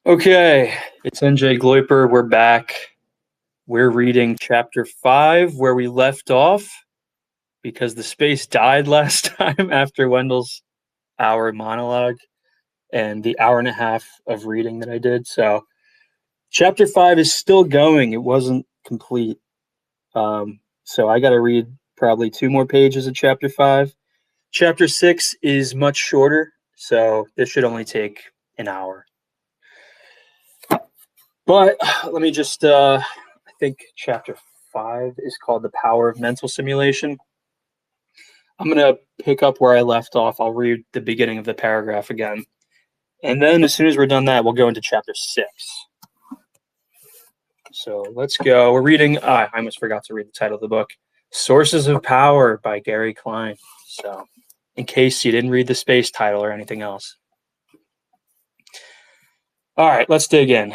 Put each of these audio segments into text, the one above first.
Okay, it's NJ Gloiper. We're back. We're reading chapter 5 where we left off because the space died last time after Wendell's hour monologue and the hour and a half of reading that I did. So chapter 5 is still going. It wasn't complete. So I got to read probably 2 more pages of chapter 5. Chapter 6 is much shorter, so this should only take an hour. But let me just, I think chapter 5 is called The Power of Mental Simulation. I'm going to pick up where I left off. I'll read the beginning of the paragraph again. And then as soon as we're done that, we'll go into chapter 6. So let's go. We're reading, I almost forgot to read the title of the book, Sources of Power by Gary Klein. So in case you didn't read the space title or anything else. All right, let's dig in.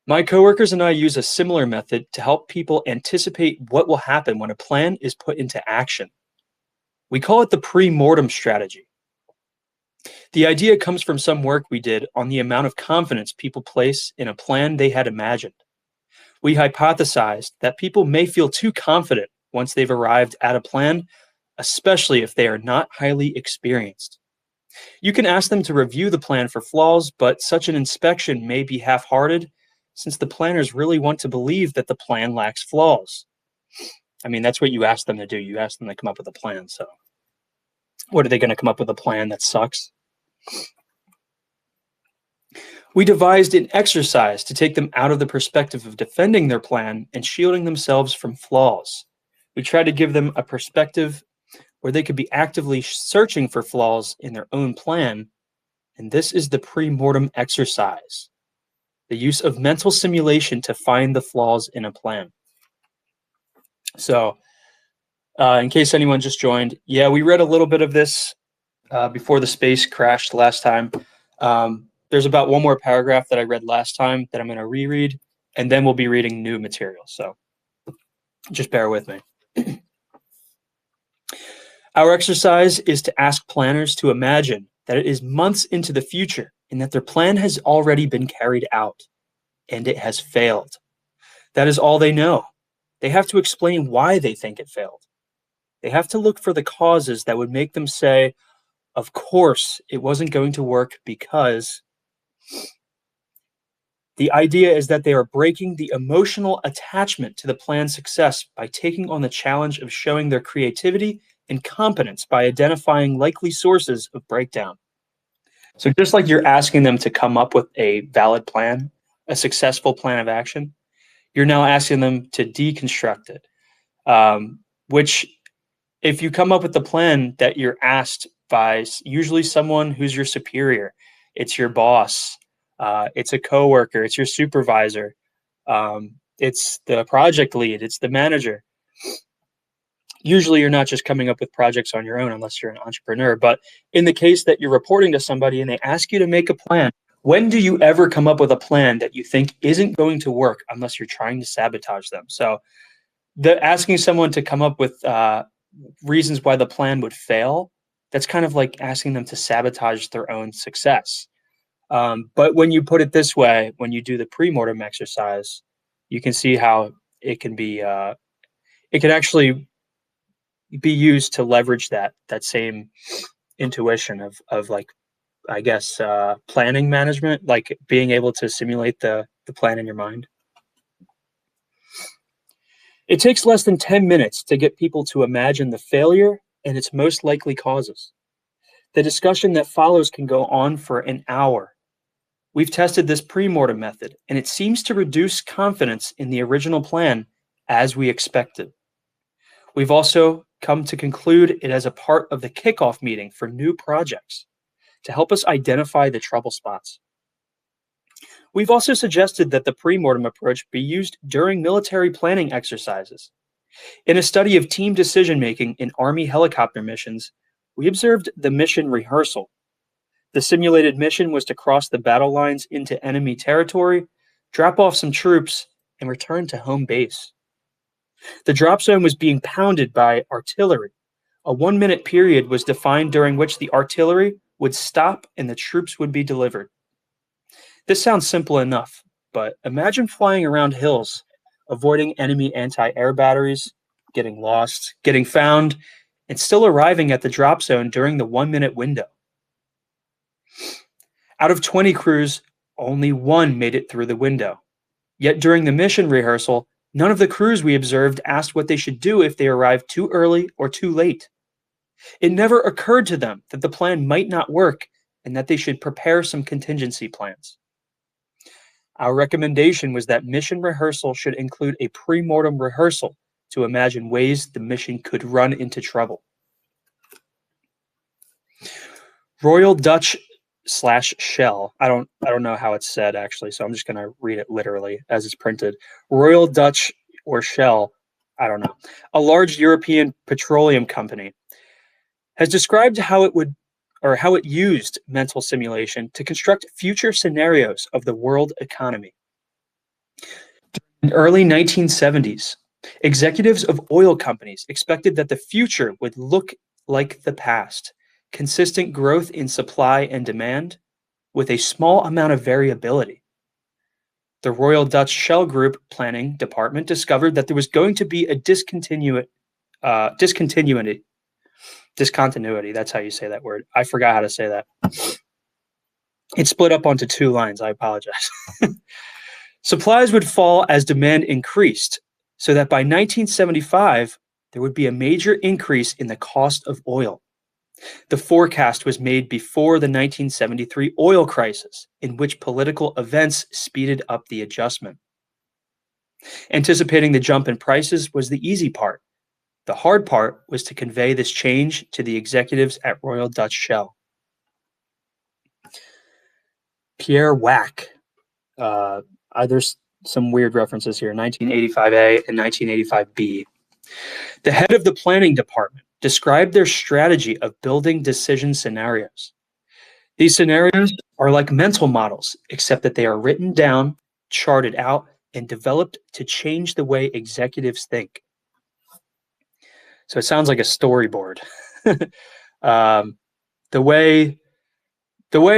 My coworkers and I use a similar method to help people anticipate what will happen when a plan is put into action. We call it the pre-mortem strategy. The idea comes from some work we did on the amount of confidence people place in a plan they had imagined. We hypothesized that people may feel too confident once they've arrived at a plan, especially if they are not highly experienced. You can ask them to review the plan for flaws, but such an inspection may be half-hearted since the planners really want to believe that the plan lacks flaws. I mean, that's what you ask them to do. You ask them to come up with a plan. So what are they going to come up with, a plan that sucks? We devised an exercise to take them out of the perspective of defending their plan and shielding themselves from flaws. We tried to give them a perspective where they could be actively searching for flaws in their own plan, and this is the pre-mortem exercise. The use of mental simulation to find the flaws in a plan. So, in case anyone just joined, yeah, we read a little bit of this before the space crashed last time. There's about one more paragraph that I read last time that I'm going to reread, and then we'll be reading new material. So, just bear with me. Our exercise is to ask planners to imagine that it is months into the future and that their plan has already been carried out, and it has failed. That is all they know. They have to explain why they think it failed. They have to look for the causes that would make them say, of course, it wasn't going to work because... The idea is that they are breaking the emotional attachment to the plan's success by taking on the challenge of showing their creativity and competence by identifying likely sources of breakdown. So just like you're asking them to come up with a valid plan, a successful plan of action, you're now asking them to deconstruct it, which if you come up with the plan that you're asked by usually someone who's your superior, it's your boss, it's a coworker, it's your supervisor, it's the project lead, it's the manager. Usually you're not just coming up with projects on your own unless you're an entrepreneur. But in the case that you're reporting to somebody and they ask you to make a plan, when do you ever come up with a plan that you think isn't going to work unless you're trying to sabotage them? So asking someone to come up with reasons why the plan would fail, that's kind of like asking them to sabotage their own success. But when you put it this way, when you do the pre-mortem exercise, you can see how it can be, it can actually be used to leverage that same intuition of like, I guess, planning management, like being able to simulate the plan in your mind. It takes less than 10 minutes to get people to imagine the failure and its most likely causes. The discussion that follows can go on for an hour. We've tested this pre-mortem method, and it seems to reduce confidence in the original plan as we expected. We've also come to conclude it as a part of the kickoff meeting for new projects to help us identify the trouble spots. We've also suggested that the pre-mortem approach be used during military planning exercises. In a study of team decision-making in Army helicopter missions, we observed the mission rehearsal. The simulated mission was to cross the battle lines into enemy territory, drop off some troops, and return to home base. The drop zone was being pounded by artillery. A 1-minute period was defined during which the artillery would stop and the troops would be delivered. This sounds simple enough, but imagine flying around hills, avoiding enemy anti-air batteries, getting lost, getting found, and still arriving at the drop zone during the 1-minute window. Out of 20 crews, only one made it through the window. Yet during the mission rehearsal, none of the crews we observed asked what they should do if they arrived too early or too late. It never occurred to them that the plan might not work and that they should prepare some contingency plans. Our recommendation was that mission rehearsal should include a pre-mortem rehearsal to imagine ways the mission could run into trouble. Royal Dutch / Shell. I don't know how it's said actually, so I'm just going to read it literally as it's printed. Royal Dutch or Shell, I don't know. A large European petroleum company has described how it used mental simulation to construct future scenarios of the world economy. In the early 1970s, executives of oil companies expected that the future would look like the past, consistent growth in supply and demand with a small amount of variability. The Royal Dutch Shell Group planning department discovered that there was going to be a discontinuity. That's how you say that word. I forgot how to say that. It's split up onto 2 lines. I apologize. Supplies would fall as demand increased, so that by 1975, there would be a major increase in the cost of oil. The forecast was made before the 1973 oil crisis, in which political events speeded up the adjustment. Anticipating the jump in prices was the easy part. The hard part was to convey this change to the executives at Royal Dutch Shell. Pierre Wack. There's some weird references here, 1985A and 1985B. The head of the planning department described their strategy of building decision scenarios. These scenarios are like mental models, except that they are written down, charted out, and developed to change the way executives think. So it sounds like a storyboard. The way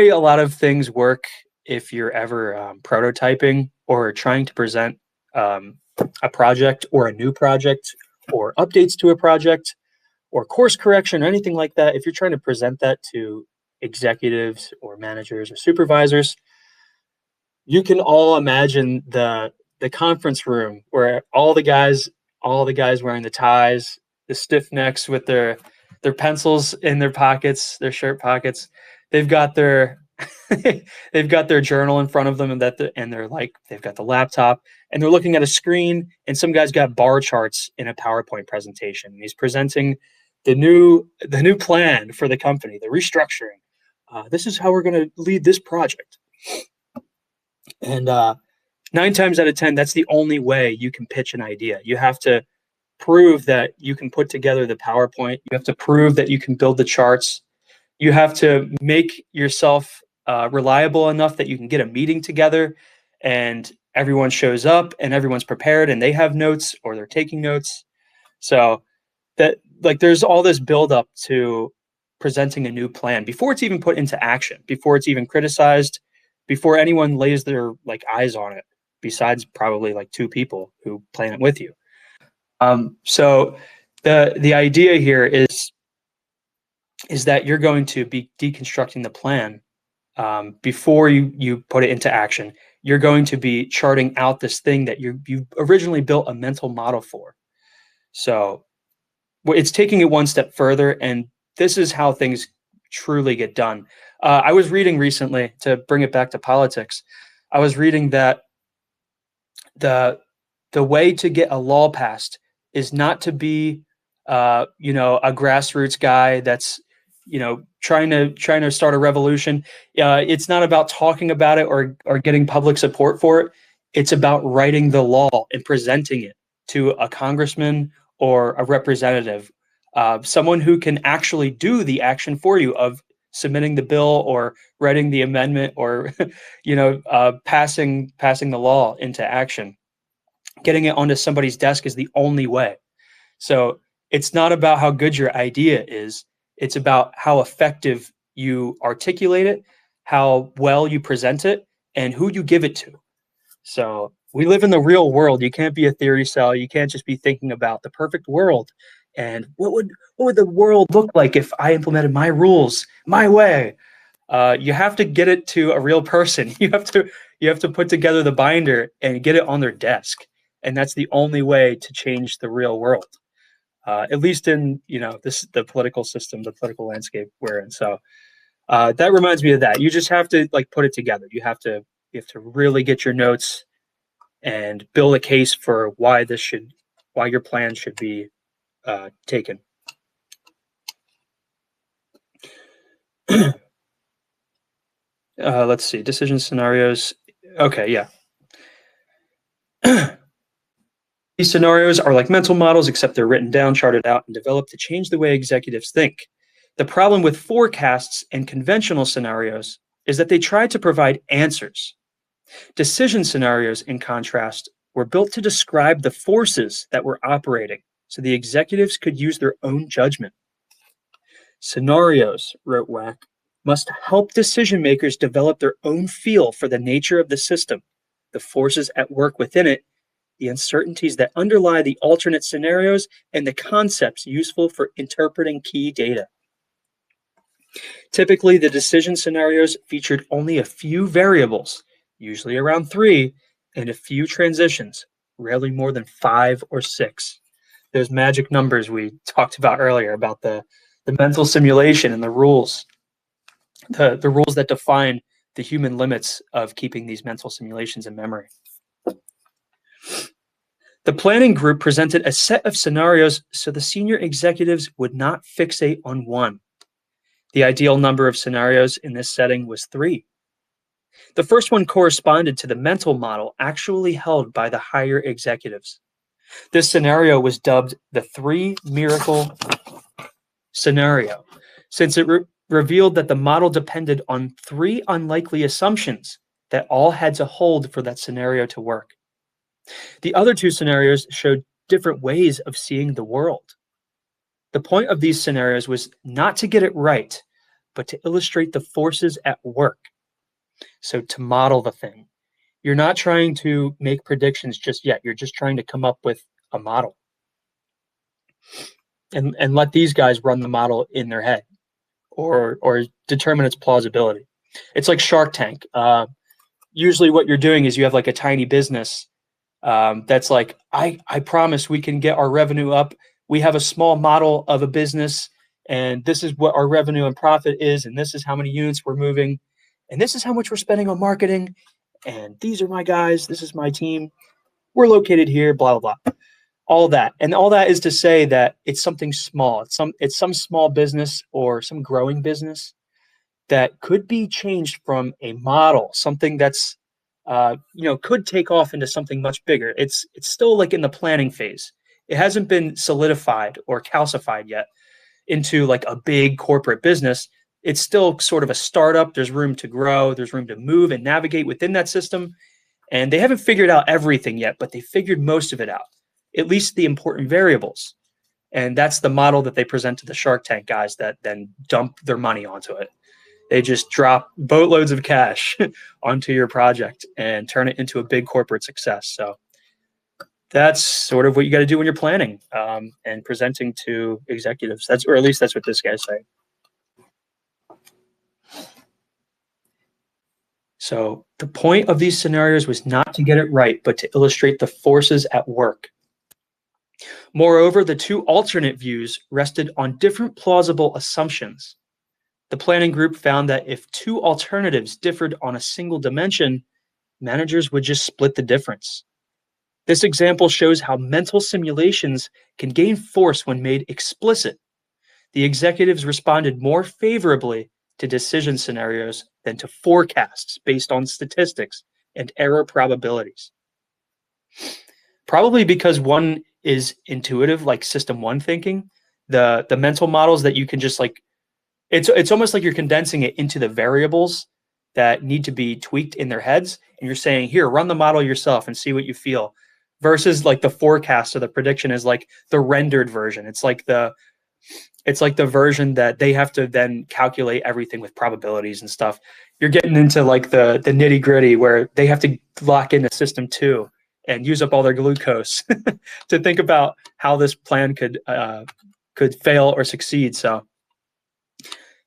a lot of things work, if you're ever prototyping or trying to present a project or a new project or updates to a project or course correction or anything like that, if you're trying to present that to executives or managers or supervisors, you can all imagine the conference room where all the guys wearing the ties, the stiff necks with their pencils in their pockets, their shirt pockets. They've got their journal in front of them, and they've got the laptop, and they're looking at a screen, and some guy's got bar charts in a PowerPoint presentation. He's presenting the new plan for the company, the restructuring. This is how we're going to lead this project. And 9 times out of 10, that's the only way you can pitch an idea. You have to prove that you can put together the PowerPoint. You have to prove that you can build the charts. You have to make yourself reliable enough that you can get a meeting together and everyone shows up and everyone's prepared and they have notes or they're taking notes. So that, like, there's all this buildup to presenting a new plan before it's even put into action, before it's even criticized, before anyone lays their eyes on it, besides probably 2 people who plan it with you. So the idea here is that you're going to be deconstructing the plan before you put it into action. You're going to be charting out this thing that you originally built a mental model for. So it's taking it one step further, and this is how things truly get done. I was reading recently, to bring it back to politics, I was reading that the way to get a law passed is not to be a grassroots guy that's trying to start a revolution. It's not about talking about it or getting public support for it. It's about writing the law and presenting it to a congressman or a representative, someone who can actually do the action for you of submitting the bill or writing the amendment or passing the law into action. Getting it onto somebody's desk is the only way. So it's not about how good your idea is. It's about how effective you articulate it, how well you present it, and who you give it to. So we live in the real world. You can't be a theory cell. You can't just be thinking about the perfect world. And what would the world look like if I implemented my rules my way? You have to get it to a real person. You have to put together the binder and get it on their desk. And that's the only way to change the real world. At least in the political system, the political landscape we're in. So that reminds me of that. You just have to like put it together. You have to really get your notes and build a case for why your plan should be taken. Let's see, decision scenarios. Okay, yeah. These scenarios are like mental models, except they're written down, charted out, and developed to change the way executives think. The problem with forecasts and conventional scenarios is that they try to provide answers. Decision scenarios, in contrast, were built to describe the forces that were operating, so the executives could use their own judgment. Scenarios, wrote Wack, must help decision makers develop their own feel for the nature of the system, the forces at work within it, the uncertainties that underlie the alternate scenarios, and the concepts useful for interpreting key data. Typically, the decision scenarios featured only a few variables, usually around 3, and a few transitions, rarely more than 5 or 6. Those magic numbers we talked about earlier about the mental simulation and the rules, the rules that define the human limits of keeping these mental simulations in memory. The planning group presented a set of scenarios so the senior executives would not fixate on one. The ideal number of scenarios in this setting was 3. The first one corresponded to the mental model actually held by the higher executives. This scenario was dubbed the 3 miracle scenario, since it revealed that the model depended on 3 unlikely assumptions that all had to hold for that scenario to work. The other 2 scenarios showed different ways of seeing the world. The point of these scenarios was not to get it right, but to illustrate the forces at work. So to model the thing. You're not trying to make predictions just yet. You're just trying to come up with a model. And let these guys run the model in their head or determine its plausibility. It's like Shark Tank. Usually what you're doing is you have like a tiny business that's like, I promise we can get our revenue up. We have a small model of a business, and this is what our revenue and profit is, and this is how many units we're moving, and this is how much we're spending on marketing, and these are my guys, this is my team, we're located here, blah, blah, blah. All that. And all that is to say that it's something small. It's some small business or some growing business that could be changed from a model, something that's could take off into something much bigger. It's still like in the planning phase. It hasn't been solidified or calcified yet into like a big corporate business. It's still sort of a startup. There's room to grow. There's room to move and navigate within that system. And they haven't figured out everything yet, but they figured most of it out, at least the important variables. And that's the model that they present to the Shark Tank guys that then dump their money onto it. They just drop boatloads of cash onto your project and turn it into a big corporate success. So that's sort of what you got to do when you're planning and presenting to executives. Or at least that's what this guy's saying. So the point of these scenarios was not to get it right, but to illustrate the forces at work. Moreover, the 2 alternate views rested on different plausible assumptions. The planning group found that if 2 alternatives differed on a single dimension, managers would just split the difference. This example shows how mental simulations can gain force when made explicit. The executives responded more favorably to decision scenarios than to forecasts based on statistics and error probabilities. Probably because one is intuitive, like system 1 thinking, the mental models that you can just like, it's almost like you're condensing it into the variables that need to be tweaked in their heads. And you're saying, here, run the model yourself and see what you feel, versus like the forecast or the prediction is like the rendered version. It's like It's like the version that they have to then calculate everything with probabilities and stuff. You're getting into like the nitty gritty where they have to lock in the system too and use up all their glucose to think about how this plan could fail or succeed. So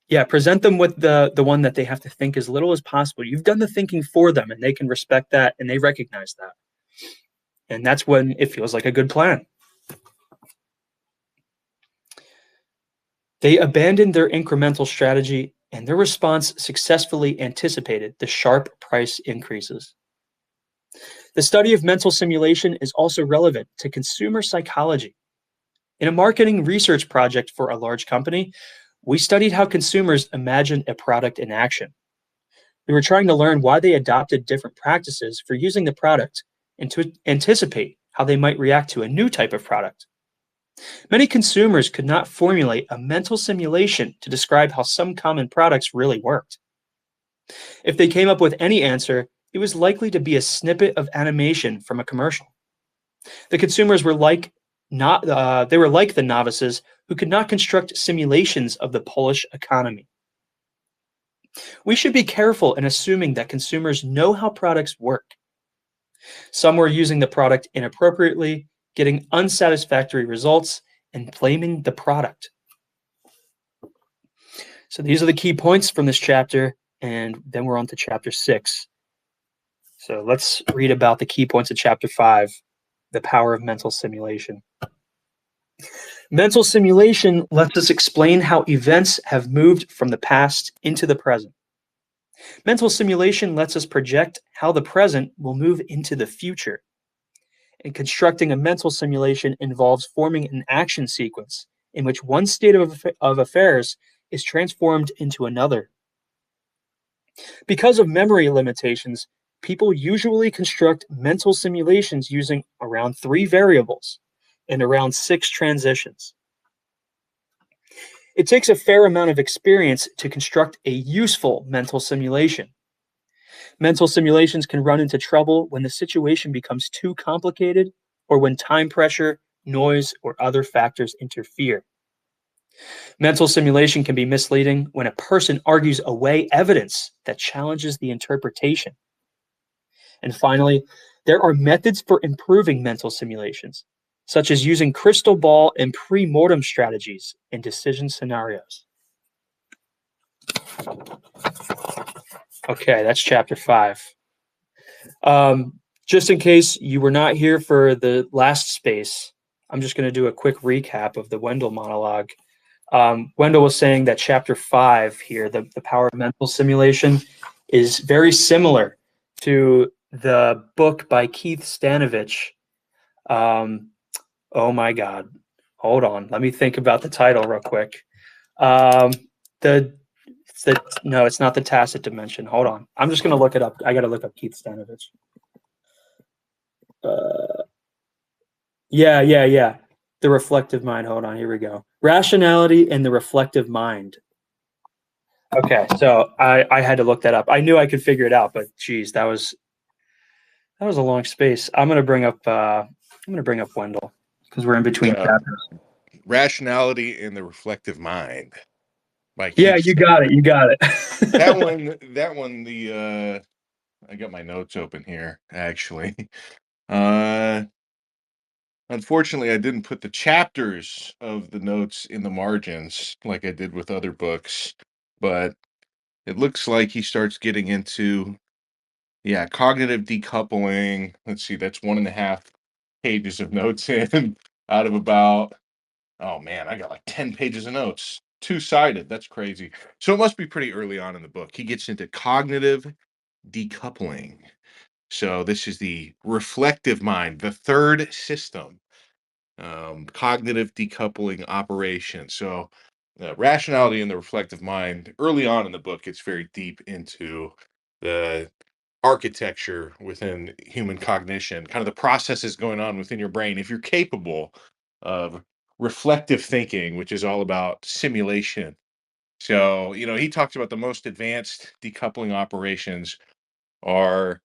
yeah, present them with the one that they have to think as little as possible. You've done the thinking for them, and they can respect that and they recognize that. And that's when it feels like a good plan. They abandoned their incremental strategy, and their response successfully anticipated the sharp price increases. The study of mental simulation is also relevant to consumer psychology. In a marketing research project for a large company, we studied how consumers imagine a product in action. We were trying to learn why they adopted different practices for using the product and to anticipate how they might react to a new type of product. Many consumers could not formulate a mental simulation to describe how some common products really worked. If they came up with any answer, it was likely to be a snippet of animation from a commercial. The consumers were like the novices who could not construct simulations of the Polish economy. We should be careful in assuming that consumers know how products work. Some were using the product inappropriately, getting unsatisfactory results, and blaming the product. So these are the key points from this chapter, and then we're on to chapter 6. So let's read about the key points of chapter 5, the power of mental simulation. Mental simulation lets us explain how events have moved from the past into the present. Mental simulation lets us project how the present will move into the future. And constructing a mental simulation involves forming an action sequence in which one state of affairs is transformed into another. Because of memory limitations, people usually construct mental simulations using around 3 variables and around 6 transitions. It takes a fair amount of experience to construct a useful mental simulation. Mental simulations can run into trouble when the situation becomes too complicated or when time pressure, noise, or other factors interfere. Mental simulation can be misleading when a person argues away evidence that challenges the interpretation. And finally, there are methods for improving mental simulations, such as using crystal ball and pre-mortem strategies in decision scenarios. Okay, that's chapter 5. Just in case you were not here for the last space, I'm just going to do a quick recap of the Wendell monologue. Wendell was saying that chapter 5 here, the power of mental simulation, is very similar to the book by Keith Stanovich. Oh my God. Hold on. Let me think about the title real quick. No, it's not The Tacit Dimension. Hold on. I'm just going to look it up. I got to look up Keith Stanovich. Yeah. The Reflective Mind. Hold on. Here we go. Rationality and the Reflective Mind. Okay, so I had to look that up. I knew I could figure it out, but geez, that was a long space. I'm gonna bring up Wendell because we're in between chapters. Rationality and the Reflective Mind. Yeah, you got it. That one. I got my notes open here actually. Unfortunately, I didn't put the chapters of the notes in the margins like I did with other books, but it looks like he starts getting into, cognitive decoupling. Let's see, that's 1.5 pages of notes in out of about, oh man, I got like 10 pages of notes. 2-sided. That's crazy. So it must be pretty early on in the book. He gets into cognitive decoupling. So this is the reflective mind, the third system. Cognitive decoupling operation. So rationality in the reflective mind, early on in the book, it's very deep into the architecture within human cognition, kind of the processes going on within your brain. If you're capable of reflective thinking, which is all about simulation. So, he talks about the most advanced decoupling operations are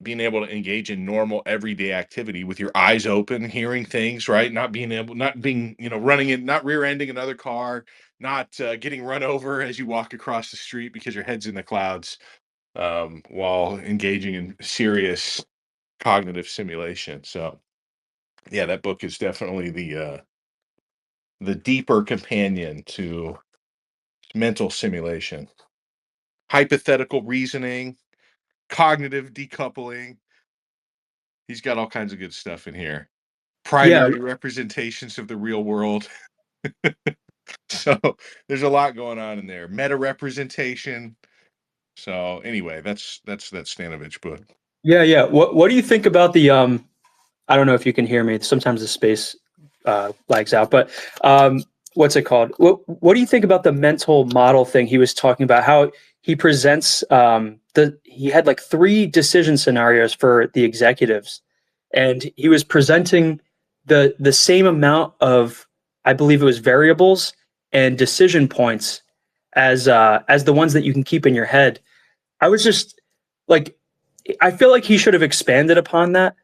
being able to engage in normal everyday activity with your eyes open, hearing things, right? Not being, running in, not rear ending another car, not getting run over as you walk across the street because your head's in the clouds, while engaging in serious cognitive simulation. So, yeah, that book is definitely the deeper companion to mental simulation, hypothetical reasoning, cognitive decoupling. He's got all kinds of good stuff in here. Yeah, Primary representations of the real world. So there's a lot going on in there. Meta representation. So anyway, that's that Stanovich book. yeah, yeah. What do you think about the I don't know if you can hear me. Sometimes the space lags out, but what's it called? What do you think about the mental model thing he was talking about? How he presents he had like three decision scenarios for the executives, and he was presenting the same amount of, I believe it was variables and decision points as the ones that you can keep in your head. I was just like, I feel like he should have expanded upon that,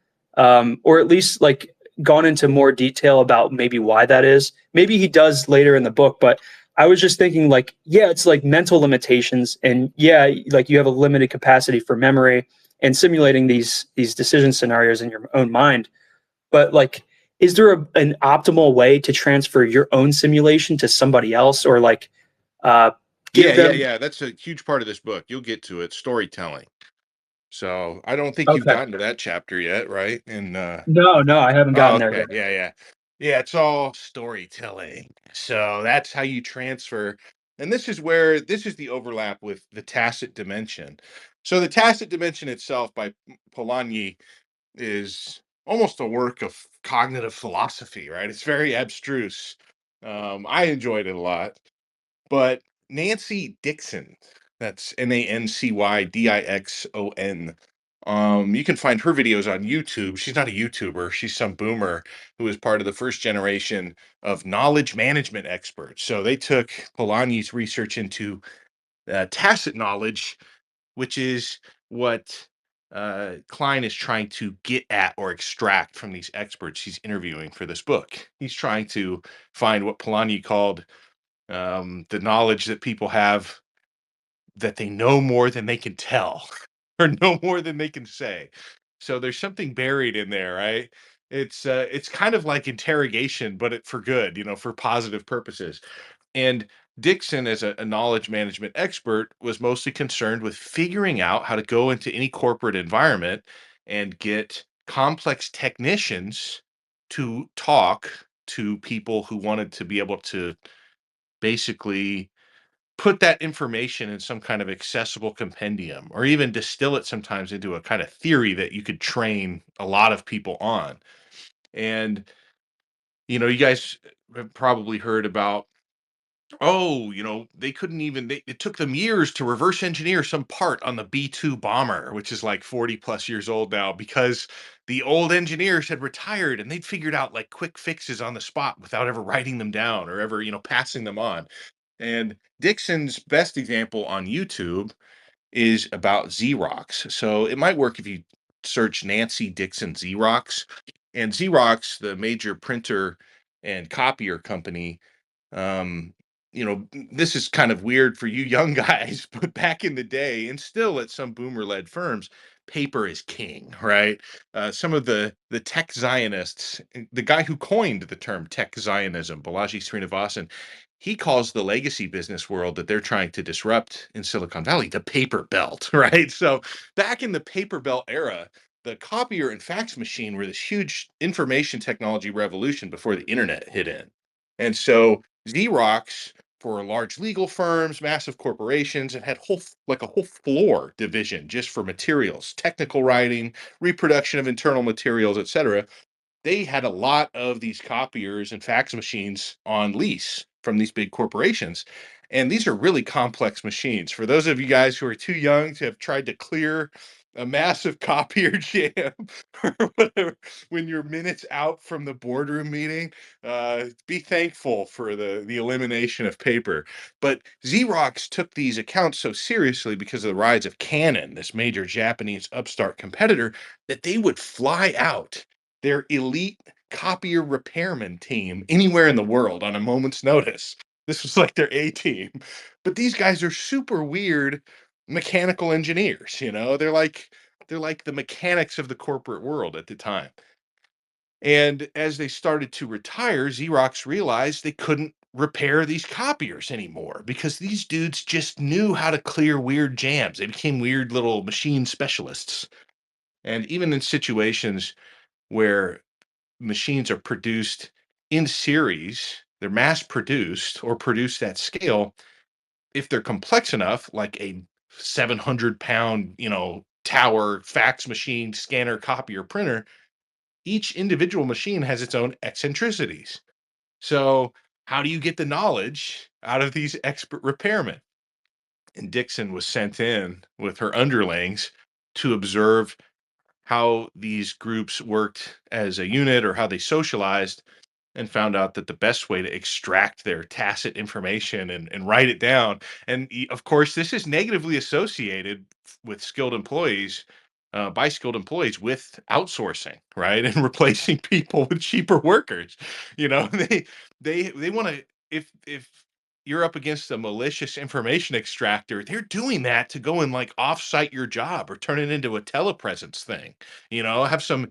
or at least like gone into more detail about maybe why that is. Maybe he does later in the book, but I was just thinking like, yeah, it's like mental limitations, and yeah, like you have a limited capacity for memory and simulating these decision scenarios in your own mind. But like, is there an optimal way to transfer your own simulation to somebody else, or like uh, Yeah, give yeah, them? yeah. That's a huge part of this book. You'll get to it. Storytelling. So I don't think you've Okay. gotten to that chapter yet, right? And No, no, I haven't oh, gotten there okay. yet. Yeah, yeah. Yeah, it's all storytelling. So that's how you transfer. And this is the overlap with the tacit dimension. So the tacit dimension itself by Polanyi is almost a work of cognitive philosophy, right? It's very abstruse. I enjoyed it a lot. But Nancy Dixon, that's Nancydixon. You can find her videos on YouTube. She's not a YouTuber. She's some boomer who was part of the first generation of knowledge management experts. So they took Polanyi's research into tacit knowledge, which is what Klein is trying to get at or extract from these experts he's interviewing for this book. He's trying to find what Polanyi called the knowledge that people have, that they know more than they can tell or know more than they can say. So there's something buried in there, right? It's kind of like interrogation, but for good, for positive purposes. And Dixon, as a knowledge management expert, was mostly concerned with figuring out how to go into any corporate environment and get complex technicians to talk to people who wanted to be able to basically put that information in some kind of accessible compendium, or even distill it sometimes into a kind of theory that you could train a lot of people on. And you guys have probably heard about, oh, they couldn't even it took them years to reverse engineer some part on the B-2 bomber, which is like 40 plus years old now, because the old engineers had retired and they'd figured out like quick fixes on the spot without ever writing them down or ever, passing them on. And Dixon's best example on YouTube is about Xerox. So it might work if you search Nancy Dixon Xerox. And Xerox, the major printer and copier company, um, this is kind of weird for you young guys, but back in the day, and still at some boomer-led firms, paper is king, right? Some of the tech Zionists, the guy who coined the term tech Zionism, Balaji Srinivasan, he calls the legacy business world that they're trying to disrupt in Silicon Valley the paper belt, right? So back in the paper belt era, the copier and fax machine were this huge information technology revolution before the internet hit in. And so Xerox, for large legal firms, massive corporations, and had a whole floor division just for materials, technical writing, reproduction of internal materials, etc. They had a lot of these copiers and fax machines on lease from these big corporations. And these are really complex machines. For those of you guys who are too young to have tried to clear a massive copier jam or whatever when you're minutes out from the boardroom meeting. Be thankful for the elimination of paper. But Xerox took these accounts so seriously because of the rise of Canon, this major Japanese upstart competitor, that they would fly out their elite copier repairman team anywhere in the world on a moment's notice. This was like their A team. But these guys are super weird mechanical engineers, they're like the mechanics of the corporate world at the time. And as they started to retire, Xerox realized they couldn't repair these copiers anymore because these dudes just knew how to clear weird jams. They became weird little machine specialists. And even in situations where machines are produced in series, they're mass produced or produced at scale, if they're complex enough, like a 700-pound, tower fax machine, scanner, copier, printer, each individual machine has its own eccentricities. So, how do you get the knowledge out of these expert repairmen? And Dixon was sent in with her underlings to observe how these groups worked as a unit or how they socialized, and found out that the best way to extract their tacit information and write it down. And of course, this is negatively associated with skilled employees, by skilled employees with outsourcing, right? And replacing people with cheaper workers. They want to, if you're up against a malicious information extractor, they're doing that to go and like offsite your job or turn it into a telepresence thing. Have some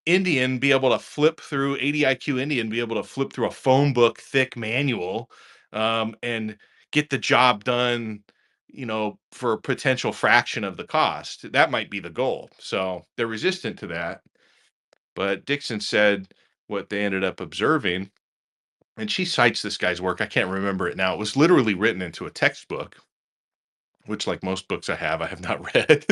Indian be able to flip through 80 IQ Indian, be able to flip through a phone book thick manual, and get the job done, for a potential fraction of the cost. That might be the goal. So they're resistant to that. But Dixon said what they ended up observing, and she cites this guy's work. I can't remember it now. It was literally written into a textbook, which, like most books I have not read.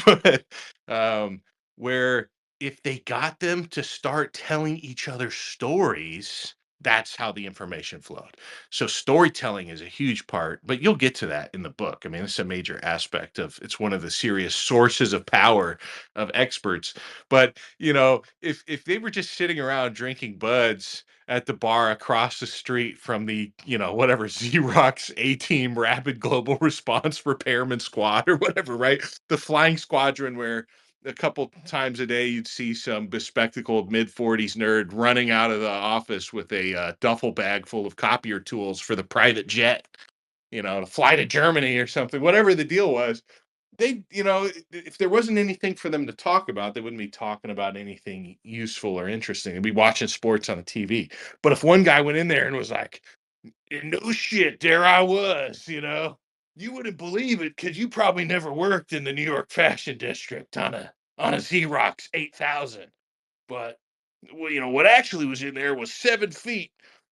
But um, where if they got them to start telling each other stories, that's how the information flowed. So storytelling is a huge part, but you'll get to that in the book. I mean, it's a major aspect of it's one of the serious sources of power of experts. But if they were just sitting around drinking buds at the bar across the street from the, whatever Xerox A Team Rapid Global Response Repairman Squad or whatever, right? The flying squadron where a couple times a day you'd see some bespectacled mid-40s nerd running out of the office with a duffel bag full of copier tools for the private jet, to fly to Germany or something, whatever the deal was. If there wasn't anything for them to talk about, they wouldn't be talking about anything useful or interesting. They'd be watching sports on the TV. But if one guy went in there and was like, no shit, there I was, you wouldn't believe it because you probably never worked in the New York Fashion District on a Xerox 8000. But well, what actually was in there was 7 feet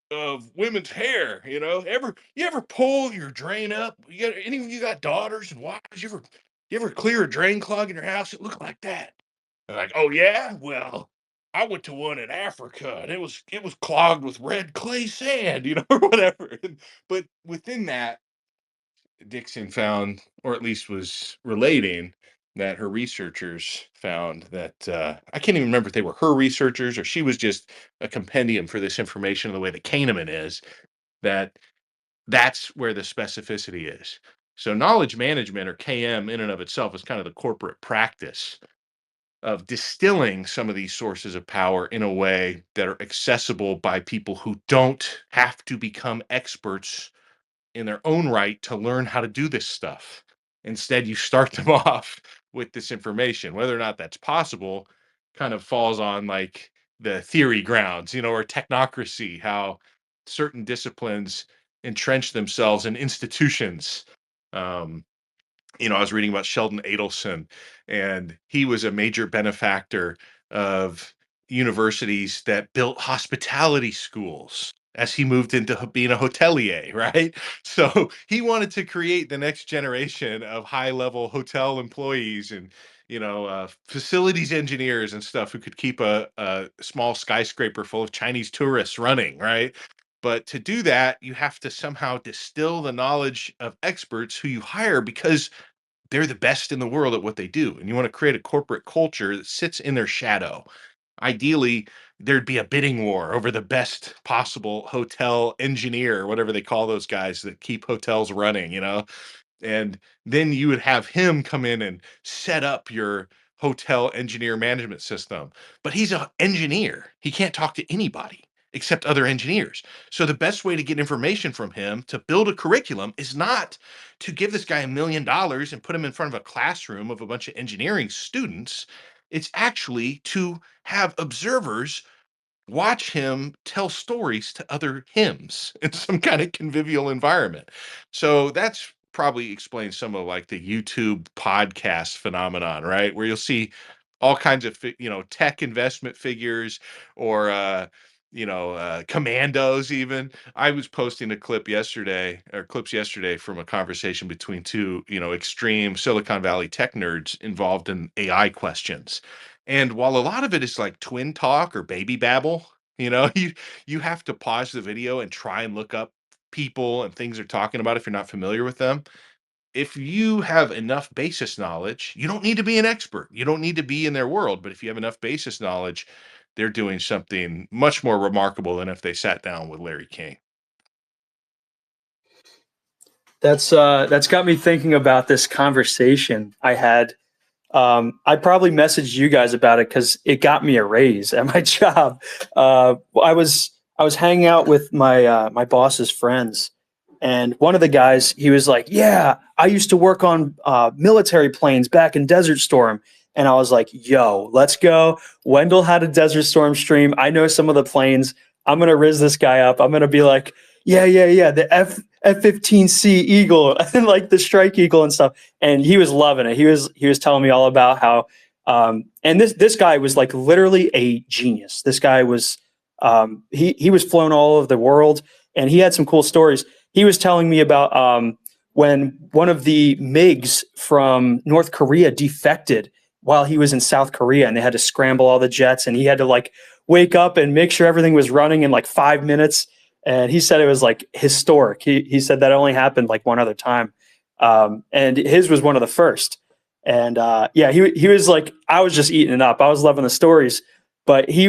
of women's hair. You ever pull your drain up? Any of you got daughters and wives? You ever clear a drain clog in your house? It looked like that. They're like, oh yeah, well, I went to one in Africa and it was clogged with red clay sand, or whatever. But within that, Dixon found, or at least was relating, that her researchers found that I can't even remember if they were her researchers or she was just a compendium for this information the way that Kahneman is, that that's where the specificity is. So knowledge management, or KM, in and of itself is kind of the corporate practice of distilling some of these sources of power in a way that are accessible by people who don't have to become experts in their own right to learn how to do this stuff. Instead, you start them off with this information. Whether or not that's possible kind of falls on like the theory grounds, or technocracy, how certain disciplines entrench themselves in institutions. Um, I was reading about Sheldon Adelson, and he was a major benefactor of universities that built hospitality schools as he moved into being a hotelier, right? So he wanted to create the next generation of high level hotel employees and, facilities engineers and stuff who could keep a small skyscraper full of Chinese tourists running, right? But to do that, you have to somehow distill the knowledge of experts who you hire because they're the best in the world at what they do, and you want to create a corporate culture that sits in their shadow. Ideally, there'd be a bidding war over the best possible hotel engineer, whatever they call those guys that keep hotels running, and then you would have him come in and set up your hotel engineer management system. But he's an engineer. He can't talk to anybody except other engineers. So the best way to get information from him to build a curriculum is not to give this guy $1 million and put him in front of a classroom of a bunch of engineering students. It's actually to have observers watch him tell stories to other hymns in some kind of convivial environment. So that's probably explains some of like the YouTube podcast phenomenon, right? Where you'll see all kinds of tech investment figures or commandos even. I was posting a clip yesterday or clips yesterday from a conversation between two, extreme Silicon Valley tech nerds involved in AI questions. And while a lot of it is like twin talk or baby babble, you have to pause the video and try and look up people and things they're talking about if you're not familiar with them. If you have enough basis knowledge, you don't need to be an expert. You don't need to be in their world, but if you have enough basis knowledge, they're doing something much more remarkable than if they sat down with Larry King. That's got me thinking about this conversation I had. I probably messaged you guys about it because it got me a raise at my job. I was hanging out with my boss's friends, and one of the guys, he was like, "Yeah, I used to work on military planes back in Desert Storm." And I was like, "Yo, let's go." Wendell had a Desert Storm stream. I know some of the planes. I'm gonna riz this guy up. I'm gonna be like, "Yeah, yeah, yeah, the F-15C Eagle and like the Strike Eagle and stuff." And he was loving it. He was telling me all about how and this guy was like literally a genius. This guy was he was flown all over the world, and he had some cool stories. He was telling me about when one of the MiGs from North Korea defected while he was in South Korea, and they had to scramble all the jets, and he had to like wake up and make sure everything was running in like 5 minutes. And he said it was like historic. He said that only happened like one other time, and his was one of the first. And yeah, he was like, I was just eating it up. I was loving the stories, but he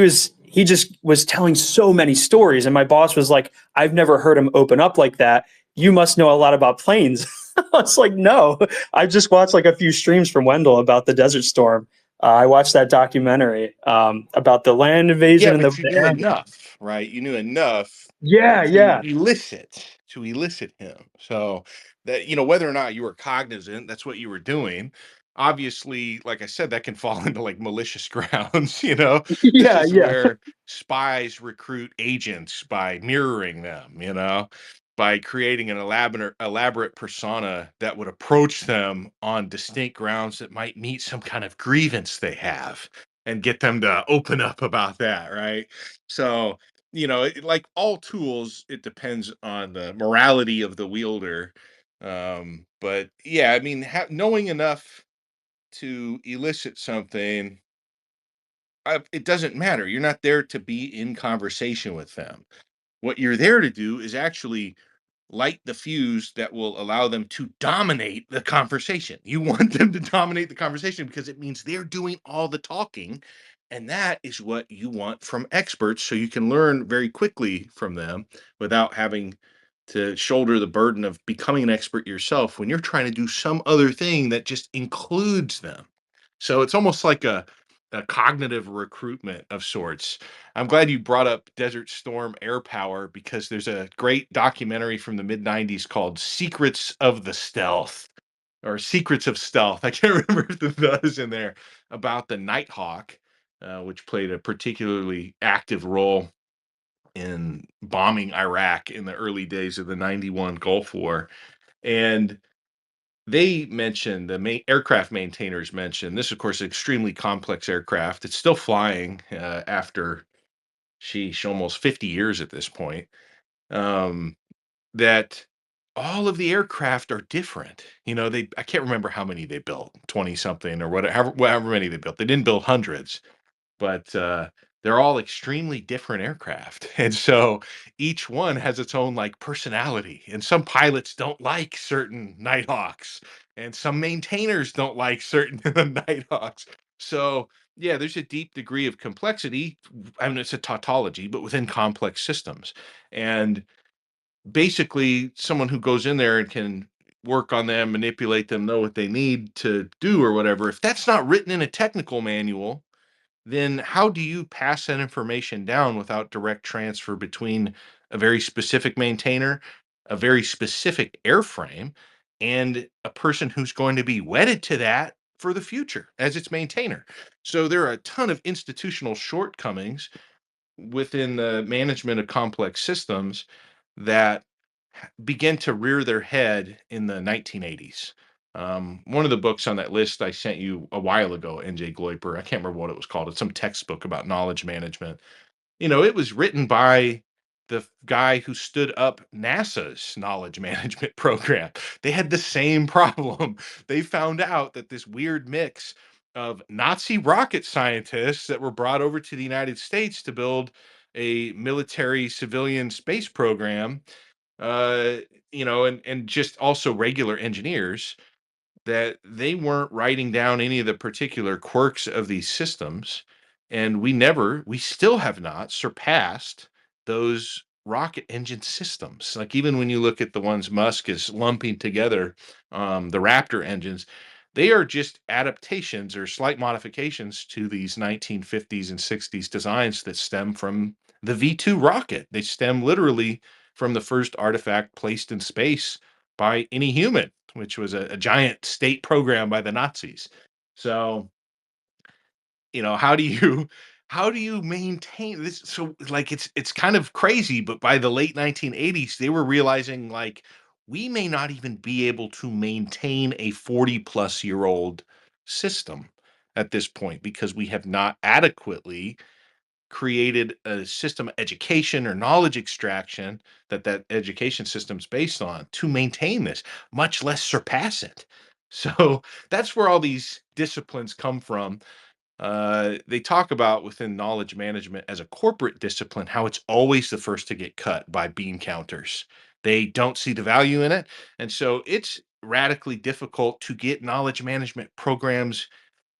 just was telling so many stories. And my boss was like, I've never heard him open up like that. You must know a lot about planes. I was like, no, I just watched like a few streams from Wendell about the Desert Storm. I watched that documentary about the land invasion Yeah, and but you the knew air. enough, right? You knew enough Yeah, to yeah, elicit him. So that whether or not you were cognizant, that's what you were doing. Obviously, like I said, that can fall into like malicious grounds. This yeah, is yeah. where spies recruit agents by mirroring them. By creating an elaborate persona that would approach them on distinct grounds that might meet some kind of grievance they have and get them to open up about that, right? So like all tools, it depends on the morality of the wielder. But yeah, I mean, knowing enough to elicit something, it doesn't matter. You're not there to be in conversation with them. What you're there to do is actually light the fuse that will allow them to dominate the conversation. You want them to dominate the conversation because it means they're doing all the talking. And that is what you want from experts. So you can learn very quickly from them without having to shoulder the burden of becoming an expert yourself when you're trying to do some other thing that just includes them. So it's almost like a cognitive recruitment of sorts. I'm glad you brought up Desert Storm Air Power because there's a great documentary from the mid 90s called Secrets of the Stealth or Secrets of Stealth. I can't remember if the is in there about the Nighthawk, which played a particularly active role in bombing Iraq in the early days of the 91 Gulf War. And they mentioned aircraft maintainers mentioned this, of course, extremely complex aircraft. It's still flying after almost 50 years at this point. Um, that all of the aircraft are different. I can't remember how many they built, 20 something or whatever, however many they built. They didn't build hundreds, but they're all extremely different aircraft. And so each one has its own like personality. And some pilots don't like certain Nighthawks, and some maintainers don't like certain Nighthawks. So yeah, there's a deep degree of complexity. I mean, it's a tautology, but within complex systems. And basically, someone who goes in there and can work on them, manipulate them, know what they need to do or whatever, if that's not written in a technical manual, then how do you pass that information down without direct transfer between a very specific maintainer, a very specific airframe, and a person who's going to be wedded to that for the future as its maintainer? So there are a ton of institutional shortcomings within the management of complex systems that begin to rear their head in the 1980s. One of the books on that list I sent you a while ago, NJ Gloiper, I can't remember what it was called. It's some textbook about knowledge management. It was written by the guy who stood up NASA's knowledge management program. They had the same problem. They found out that this weird mix of Nazi rocket scientists that were brought over to the United States to build a military civilian space program, uh, and just also regular engineers, that they weren't writing down any of the particular quirks of these systems. And we still have not surpassed those rocket engine systems. Like, even when you look at the ones Musk is lumping together, the Raptor engines, they are just adaptations or slight modifications to these 1950s and 60s designs that stem from the V2 rocket. They stem literally from the first artifact placed in space by any human, which was a giant state program by the Nazis. So, how do you how do you maintain this? So like it's kind of crazy, but by the late 1980s, they were realizing like we may not even be able to maintain a 40 plus year old system at this point because we have not adequately created a system of education or knowledge extraction that education system's based on to maintain this, much less surpass it. So that's where all these disciplines come from. They talk about within knowledge management as a corporate discipline how it's always the first to get cut by bean counters. They don't see the value in it. And so it's radically difficult to get knowledge management programs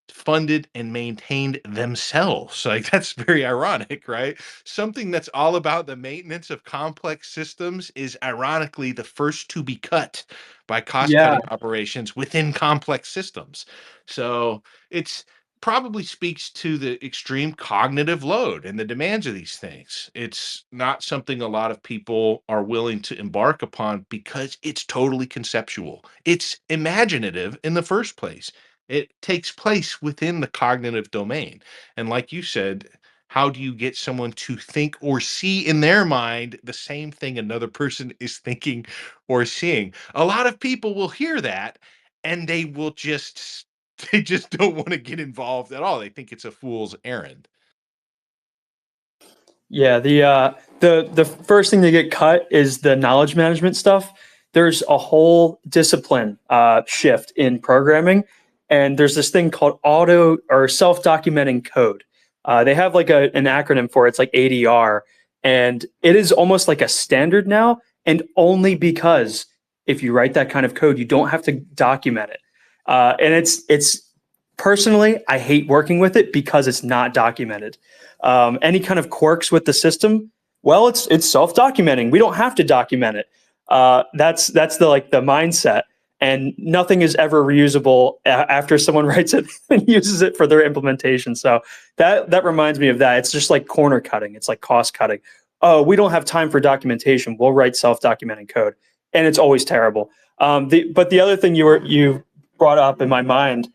funded and maintained themselves. Like, that's very ironic, right? Something that's all about the maintenance of complex systems is ironically the first to be cut by cost Yeah. cutting operations within complex systems. So it's probably speaks to the extreme cognitive load and the demands of these things. It's not something a lot of people are willing to embark upon because it's totally conceptual. It's imaginative in the first place. It takes place within the cognitive domain. And like you said, how do you get someone to think or see in their mind the same thing another person is thinking or seeing? A lot of people will hear that and they will just they just don't want to get involved at all. They think it's a fool's errand. Yeah, the first thing to get cut is the knowledge management stuff. There's a whole discipline shift in programming, and there's this thing called auto or self-documenting code. They have like an acronym for it. It's like ADR, and it is almost like a standard now. And only because if you write that kind of code, you don't have to document it. And it's personally, I hate working with it because it's not documented. Any kind of quirks with the system, well, it's self-documenting. We don't have to document it. That's the mindset, and nothing is ever reusable after someone writes it and uses it for their implementation. So that reminds me of that. It's just like corner cutting. It's like cost cutting. Oh, we don't have time for documentation. We'll write self-documenting code, and it's always terrible. But the other thing you brought up in my mind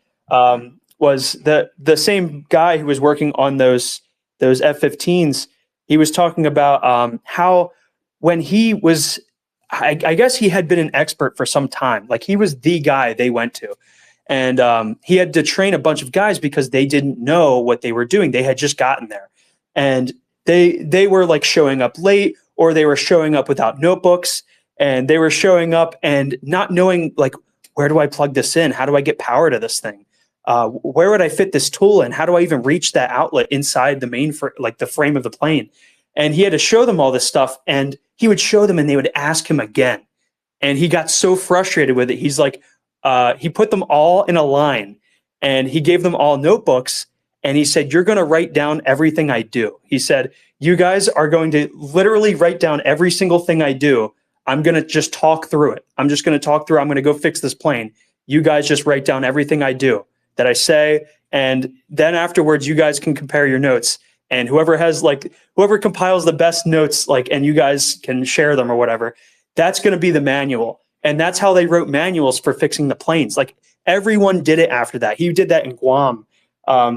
was the same guy who was working on those F-15s. He was talking about how when he was, I guess he had been an expert for some time. Like, he was the guy they went to. And he had to train a bunch of guys because they didn't know what they were doing. They had just gotten there. And they were like showing up late, or they were showing up without notebooks, and they were showing up and not knowing, like, where do I plug this in? How do I get power to this thing? where would I fit this tool in? How do I even reach that outlet inside the like the frame of the plane? And he had to show them all this stuff, and he would show them, and they would ask him again. And he got so frustrated with it. He's like, he put them all in a line, and he gave them all notebooks, and he said, "You're going to write down everything I do." He said, "You guys are going to literally write down every single thing I do. I'm going to just talk through it. I'm just going to talk through. I'm going to go fix this plane. You guys just write down everything I do that I say, and then afterwards, you guys can compare your notes. And whoever compiles the best notes, like, and you guys can share them or whatever, that's going to be the manual." And that's how they wrote manuals for fixing the planes. Like, everyone did it after that. He did that in Guam.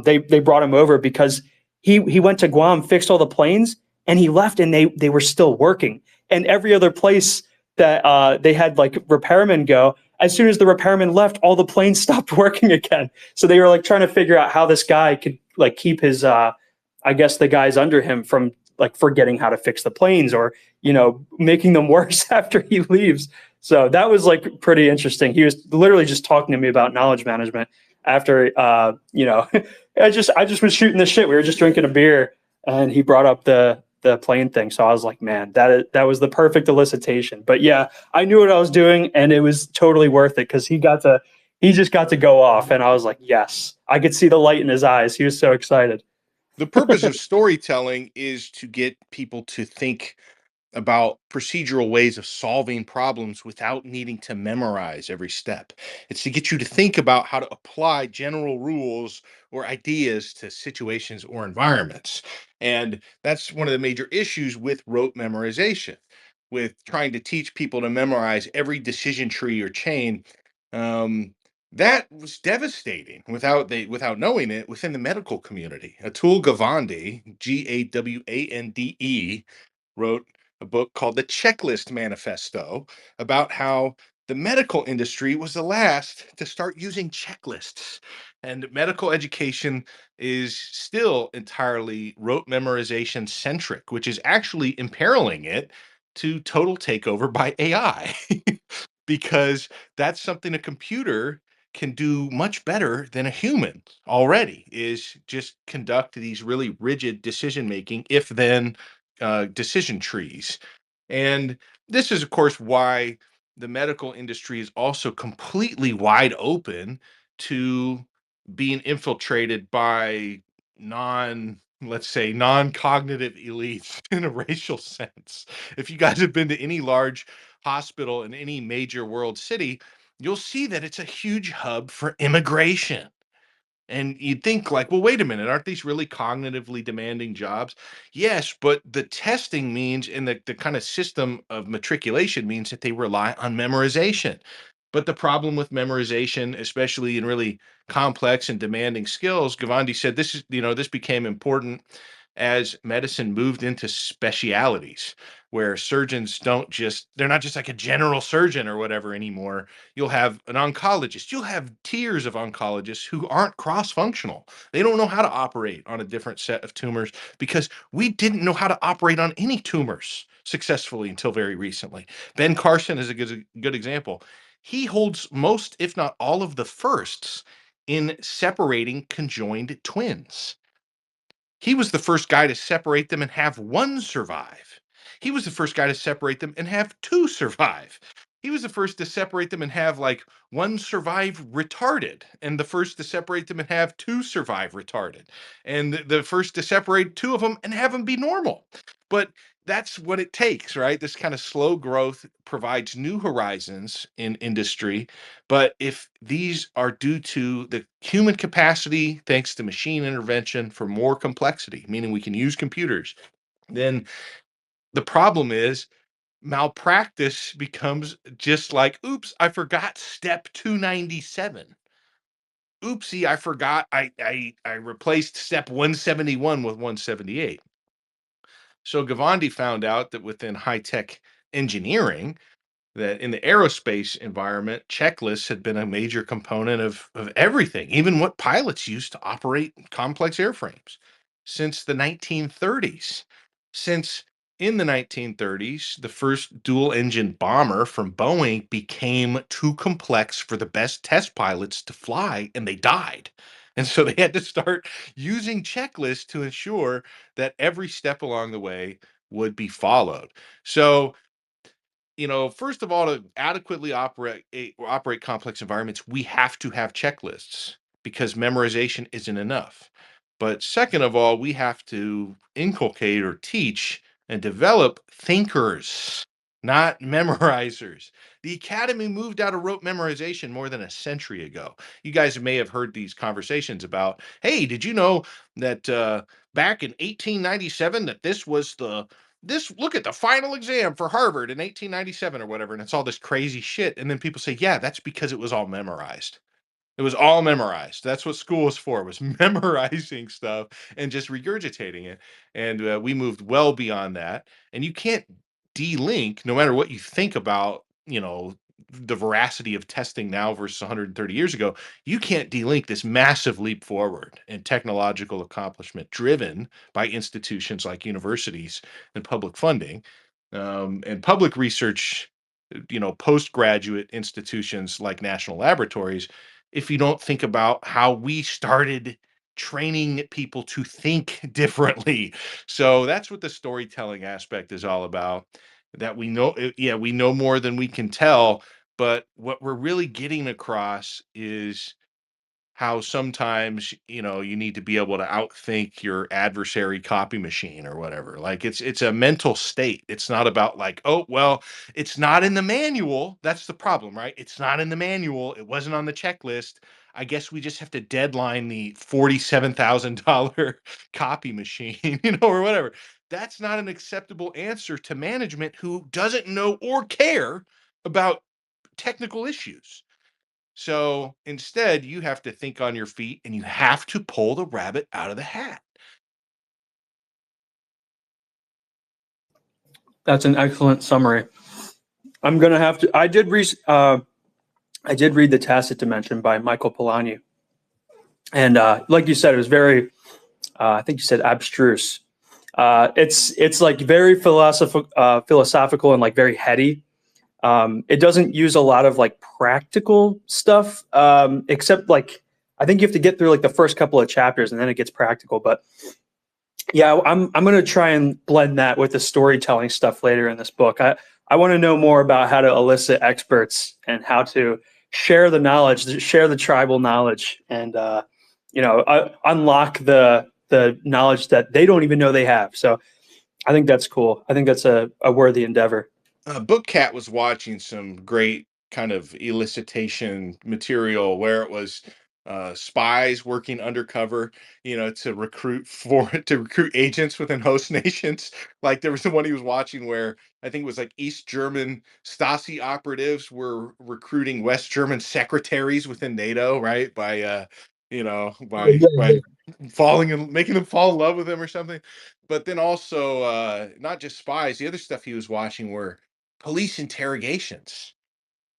They brought him over because he went to Guam, fixed all the planes, and he left, and they were still working. And every other place that they had like repairmen go, as soon as the repairman left, all the planes stopped working again. So they were like trying to figure out how this guy could like keep his I guess the guys under him from like forgetting how to fix the planes, or making them worse after he leaves. So that was like pretty interesting. He was literally just talking to me about knowledge management after I just was shooting the shit. We were just drinking a beer, and he brought up the plane thing. So I was like, man, that was the perfect elicitation. But yeah, I knew what I was doing, and it was totally worth it because he just got to go off, and I was like, yes, I could see the light in his eyes. He was so excited. The purpose of storytelling is to get people to think about procedural ways of solving problems without needing to memorize every step. It's to get you to think about how to apply general rules or ideas to situations or environments. And that's one of the major issues with rote memorization, with trying to teach people to memorize every decision tree or chain. Um, that was devastating without knowing it within the medical community. Atul Gawande, Gawande, wrote a book called The Checklist Manifesto about how the medical industry was the last to start using checklists. And medical education is still entirely rote memorization centric, which is actually imperiling it to total takeover by AI. Because that's something a computer can do much better than a human already, is just conduct these really rigid decision making if then decision trees. And this is, of course, why the medical industry is also completely wide open to being infiltrated by let's say, non cognitive elites in a racial sense. If you guys have been to any large hospital in any major world city, you'll see that it's a huge hub for immigration. And you'd think like, well, wait a minute, aren't these really cognitively demanding jobs? Yes, but the testing means, and the kind of system of matriculation means that they rely on memorization. But the problem with memorization, especially in really complex and demanding skills, Gavandi said this became important as medicine moved into specialities where surgeons they're not just like a general surgeon or whatever anymore. You'll have an oncologist. You'll have tiers of oncologists who aren't cross-functional. They don't know how to operate on a different set of tumors because we didn't know how to operate on any tumors successfully until very recently. Ben Carson is a good example. He holds most, if not all, of the firsts in separating conjoined twins. He was the first guy to separate them and have one survive. He was the first guy to separate them and have two survive. He was the first to separate them and have like one survive retarded, and the first to separate them and have two survive retarded, and the first to separate two of them and have them be normal. But that's what it takes, right? This kind of slow growth provides new horizons in industry. But if these are due to the human capacity, thanks to machine intervention for more complexity, meaning we can use computers, then the problem is malpractice becomes just like, oops, I forgot step 297. Oopsie, I forgot I replaced step 171 with 178. So Gavandi found out that within high-tech engineering, that in the aerospace environment, checklists had been a major component of everything, even what pilots use to operate complex airframes since the 1930s. Since In the 1930s, the first dual engine bomber from Boeing became too complex for the best test pilots to fly, and they died. And so they had to start using checklists to ensure that every step along the way would be followed. So, first of all, to adequately operate complex environments, we have to have checklists because memorization isn't enough. But second of all, we have to inculcate or teach and develop thinkers, not memorizers. The academy moved out of rote memorization more than a century ago. You guys may have heard these conversations about, hey, did you know that back in 1897 that this look at the final exam for Harvard in 1897 or whatever, and it's all this crazy shit. And then people say, yeah, that's because it was all memorized. It was all memorized. That's what school was for, was memorizing stuff and just regurgitating it. And we moved well beyond that. And you can't de-link, no matter what you think about, the veracity of testing now versus 130 years ago. You can't de-link this massive leap forward in technological accomplishment driven by institutions like universities and public funding, and public research, postgraduate institutions like national laboratories, if you don't think about how we started training people to think differently. So that's what the storytelling aspect is all about. That we know, yeah, we know more than we can tell, but what we're really getting across is how sometimes you need to be able to outthink your adversary copy machine or whatever. Like it's a mental state. It's not about like, oh well, it's not in the manual. That's the problem, right? It's not in the manual. It wasn't on the checklist. I guess we just have to deadline the $47,000 copy machine, or whatever. That's not an acceptable answer to management who doesn't know or care about technical issues. So instead, you have to think on your feet and you have to pull the rabbit out of the hat. That's an excellent summary. I'm gonna have to. I did read the Tacit Dimension by Michael Polanyi, and like you said, it was very. I think you said abstruse. It's like very philosophical and like very heady. It doesn't use a lot of like practical stuff, except like I think you have to get through like the first couple of chapters and then it gets practical. But yeah, I'm gonna try and blend that with the storytelling stuff later in this book. I want to know more about how to elicit experts and how to share the knowledge, share the tribal knowledge, and unlock the knowledge that they don't even know they have. So I think that's cool. I think that's a worthy endeavor. Book Cat was watching some great kind of elicitation material where it was spies working undercover, to recruit agents within host nations. Like there was the one he was watching where I think it was like East German Stasi operatives were recruiting West German secretaries within NATO, right? By by falling and making them fall in love with him or something. But then also not just spies, the other stuff he was watching were police interrogations.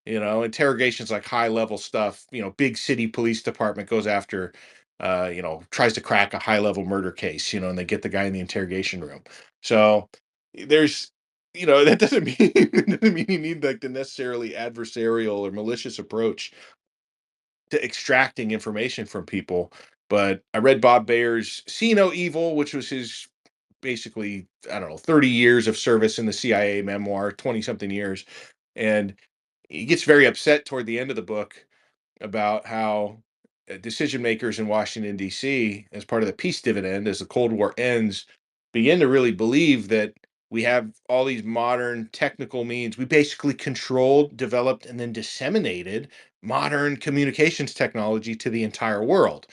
Interrogations like high level stuff. Big city police department goes after, tries to crack a high level murder case. And they get the guy in the interrogation room. So there's, that doesn't mean that doesn't mean you need like the necessarily adversarial or malicious approach to extracting information from people. But I read Bob Bayer's See No Evil, which was his basically, I don't know, 30 years of service in the CIA memoir, 20 something years. And he gets very upset toward the end of the book about how decision makers in Washington, D.C., as part of the peace dividend, as the Cold War ends, begin to really believe that we have all these modern technical means. We basically controlled, developed, and then disseminated modern communications technology to the entire world.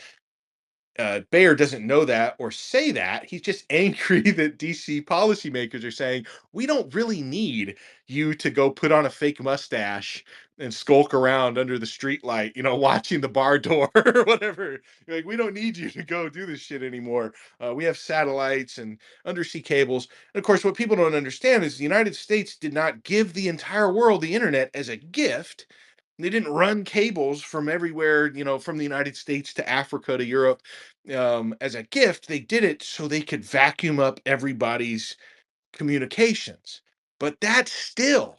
Bayer doesn't know that or say that. He's just angry that DC policymakers are saying, we don't really need you to go put on a fake mustache and skulk around under the streetlight, watching the bar door or whatever. Like, we don't need you to go do this shit anymore. We have satellites and undersea cables. And of course, what people don't understand is the United States did not give the entire world the internet as a gift. They didn't run cables from everywhere, from the United States to Africa to Europe, as a gift. They did it so they could vacuum up everybody's communications. But that still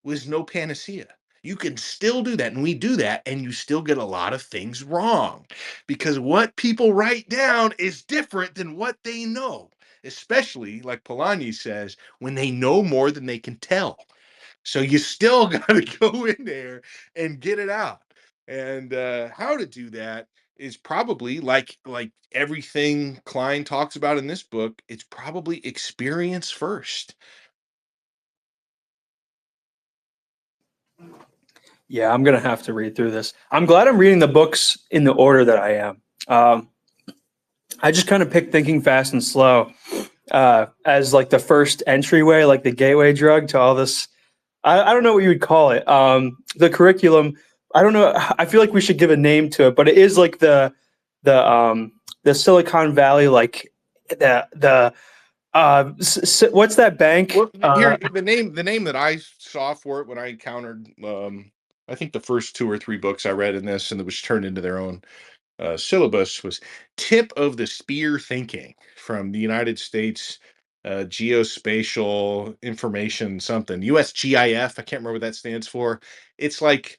was no panacea. You can still do that, and we do that, and you still get a lot of things wrong because what people write down is different than what they know, especially, like Polanyi says, when they know more than they can tell. So you still got to go in there and get it out. And how to do that is probably like everything Klein talks about in this book. It's probably experience first. Yeah, I'm gonna have to read through this. I'm glad I'm reading the books in the order that I am. I just kind of picked Thinking Fast and Slow as like the first entryway, like the gateway drug to all this. I don't know what you would call it. The curriculum. I don't know. I feel like we should give a name to it, but it is like the Silicon Valley, like what's that bank? Well, here the name that I saw for it when I encountered, I think the first two or three books I read in this, and it was turned into their own syllabus, was Tip of the Spear Thinking from the United States Geospatial Information something, USGIF. I can't remember what that stands for. It's like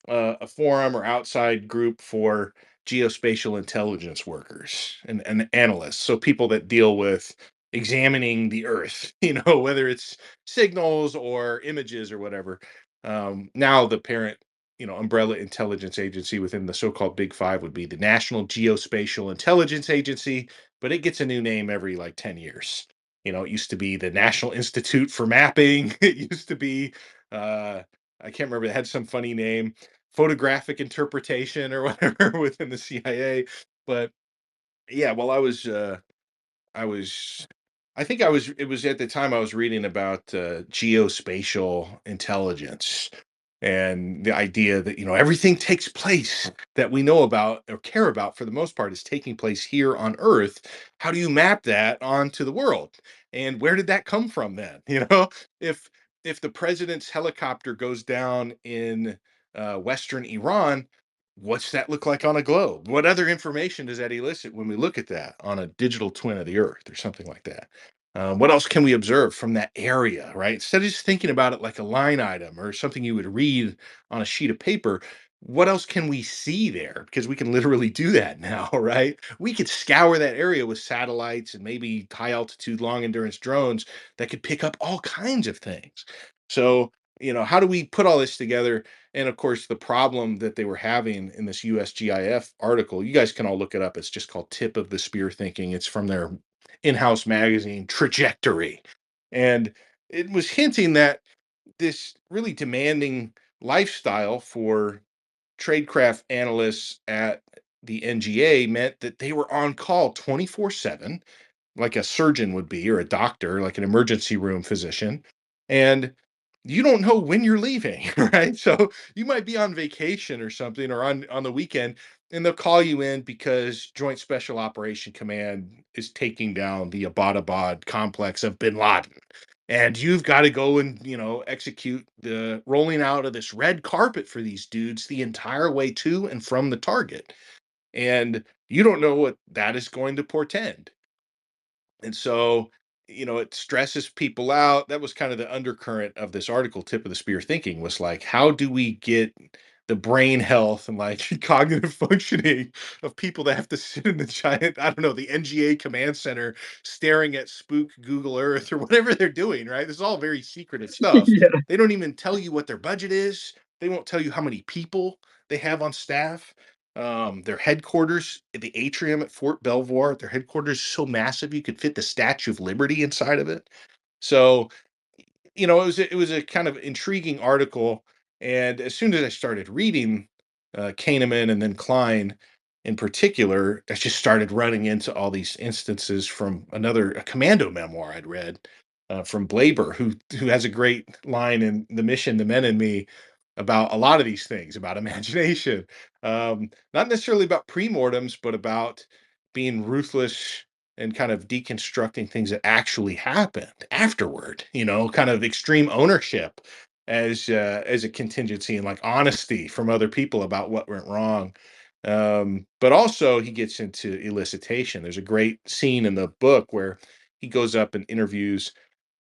a forum or outside group for geospatial intelligence workers and analysts. So people that deal with examining the earth, whether it's signals or images or whatever. Now the parent, umbrella intelligence agency within the so-called Big Five would be the National Geospatial Intelligence Agency, but it gets a new name every like 10 years. It used to be the National Institute for Mapping. It used to be, I can't remember, it had some funny name, photographic interpretation or whatever within the CIA. But yeah, while I was I think it was at the time I was reading about geospatial intelligence and the idea that, everything takes place that we know about or care about for the most part is taking place here on Earth. How do you map that onto the world? And where did that come from then? If the president's helicopter goes down in Western Iran, what's that look like on a globe? What other information does that elicit when we look at that on a digital twin of the Earth or something like that? What else can we observe from that area, right? Instead of just thinking about it like a line item or something you would read on a sheet of paper, what else can we see there? Because we can literally do that now, right? We could scour that area with satellites and maybe high altitude, long endurance drones that could pick up all kinds of things. So, how do we put all this together? And of course, the problem that they were having in this USGIF article, you guys can all look it up. It's just called Tip of the Spear Thinking. It's from their in-house magazine Trajectory. And it was hinting that this really demanding lifestyle for tradecraft analysts at the NGA meant that they were on call 24/7, like a surgeon would be, or a doctor, like an emergency room physician. And you don't know when you're leaving, right? So you might be on vacation or something, or on the weekend, and they'll call you in because Joint Special Operation Command is taking down the Abbottabad complex of Bin Laden. And you've got to go and, execute the rolling out of this red carpet for these dudes the entire way to and from the target. And you don't know what that is going to portend. And so, it stresses people out. That was kind of the undercurrent of this article, Tip of the Spear Thinking, was like, how do we get the brain health and like cognitive functioning of people that have to sit in the giant, I don't know, the NGA command center staring at spook Google Earth or whatever they're doing, right? This is all very secretive stuff. Yeah. They don't even tell you what their budget is. They won't tell you how many people they have on staff. Their headquarters, the atrium at Fort Belvoir, their headquarters is so massive you could fit the Statue of Liberty inside of it. So, it was a kind of intriguing article. And as soon as I started reading Kahneman and then Klein in particular, I just started running into all these instances from a commando memoir I'd read from Blaber, who has a great line in The Mission, The Men and Me about a lot of these things, about imagination. Not necessarily about premortems, but about being ruthless and kind of deconstructing things that actually happened afterward, kind of extreme ownership as a contingency and like honesty from other people about what went wrong. But also he gets into elicitation. There's a great scene in the book where he goes up and interviews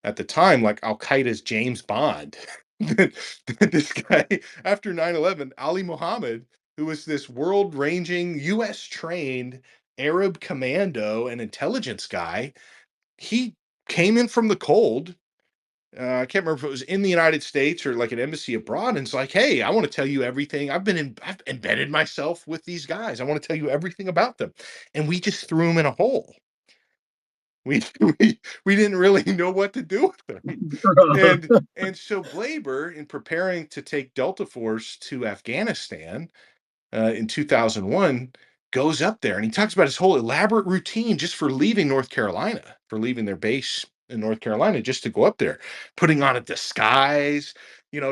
at the time, like Al Qaeda's James Bond. This guy, after 9/11, Ali Mohammed, who was this world ranging, US trained Arab commando and intelligence guy, he came in from the cold. I can't remember if it was in the United States or like an embassy abroad. And it's like, hey, I want to tell you everything. I've embedded myself with these guys. I want to tell you everything about them. And we just threw him in a hole. We we didn't really know what to do with them. And so Glaber, in preparing to take Delta Force to Afghanistan, in 2001, goes up there and he talks about his whole elaborate routine just for leaving North Carolina, for leaving their base in North Carolina just to go up there, putting on a disguise,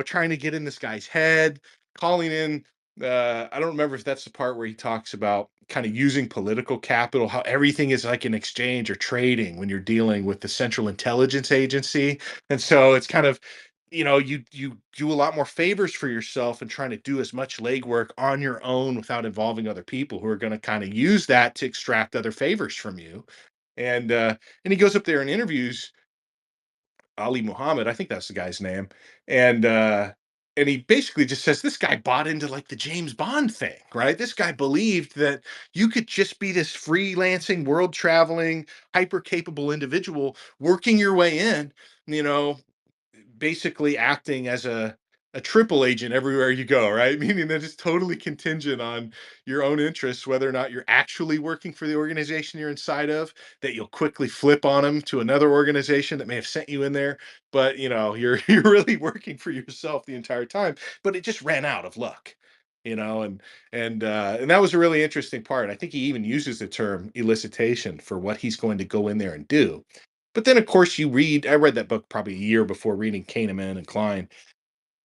trying to get in this guy's head, calling in. I don't remember if that's the part where he talks about kind of using political capital, how everything is like an exchange or trading when you're dealing with the Central Intelligence Agency. And so it's kind of, you do a lot more favors for yourself and trying to do as much legwork on your own without involving other people who are going to kind of use that to extract other favors from you. And he goes up there and interviews Ali Muhammad, I think that's the guy's name, and and he basically just says this guy bought into like the James Bond thing, right? This guy believed that you could just be this freelancing, world traveling, hyper capable individual working your way in, you know, basically acting as a triple agent everywhere you go, right? Meaning that it's totally contingent on your own interests, whether or not you're actually working for the organization you're inside of, that you'll quickly flip on them to another organization that may have sent you in there, but you're you're really working for yourself the entire time. But it just ran out of luck. And that was a really interesting part. I think he even uses the term elicitation for what he's going to go in there and do. But then, of course, I read that book probably a year before reading Kahneman and Klein.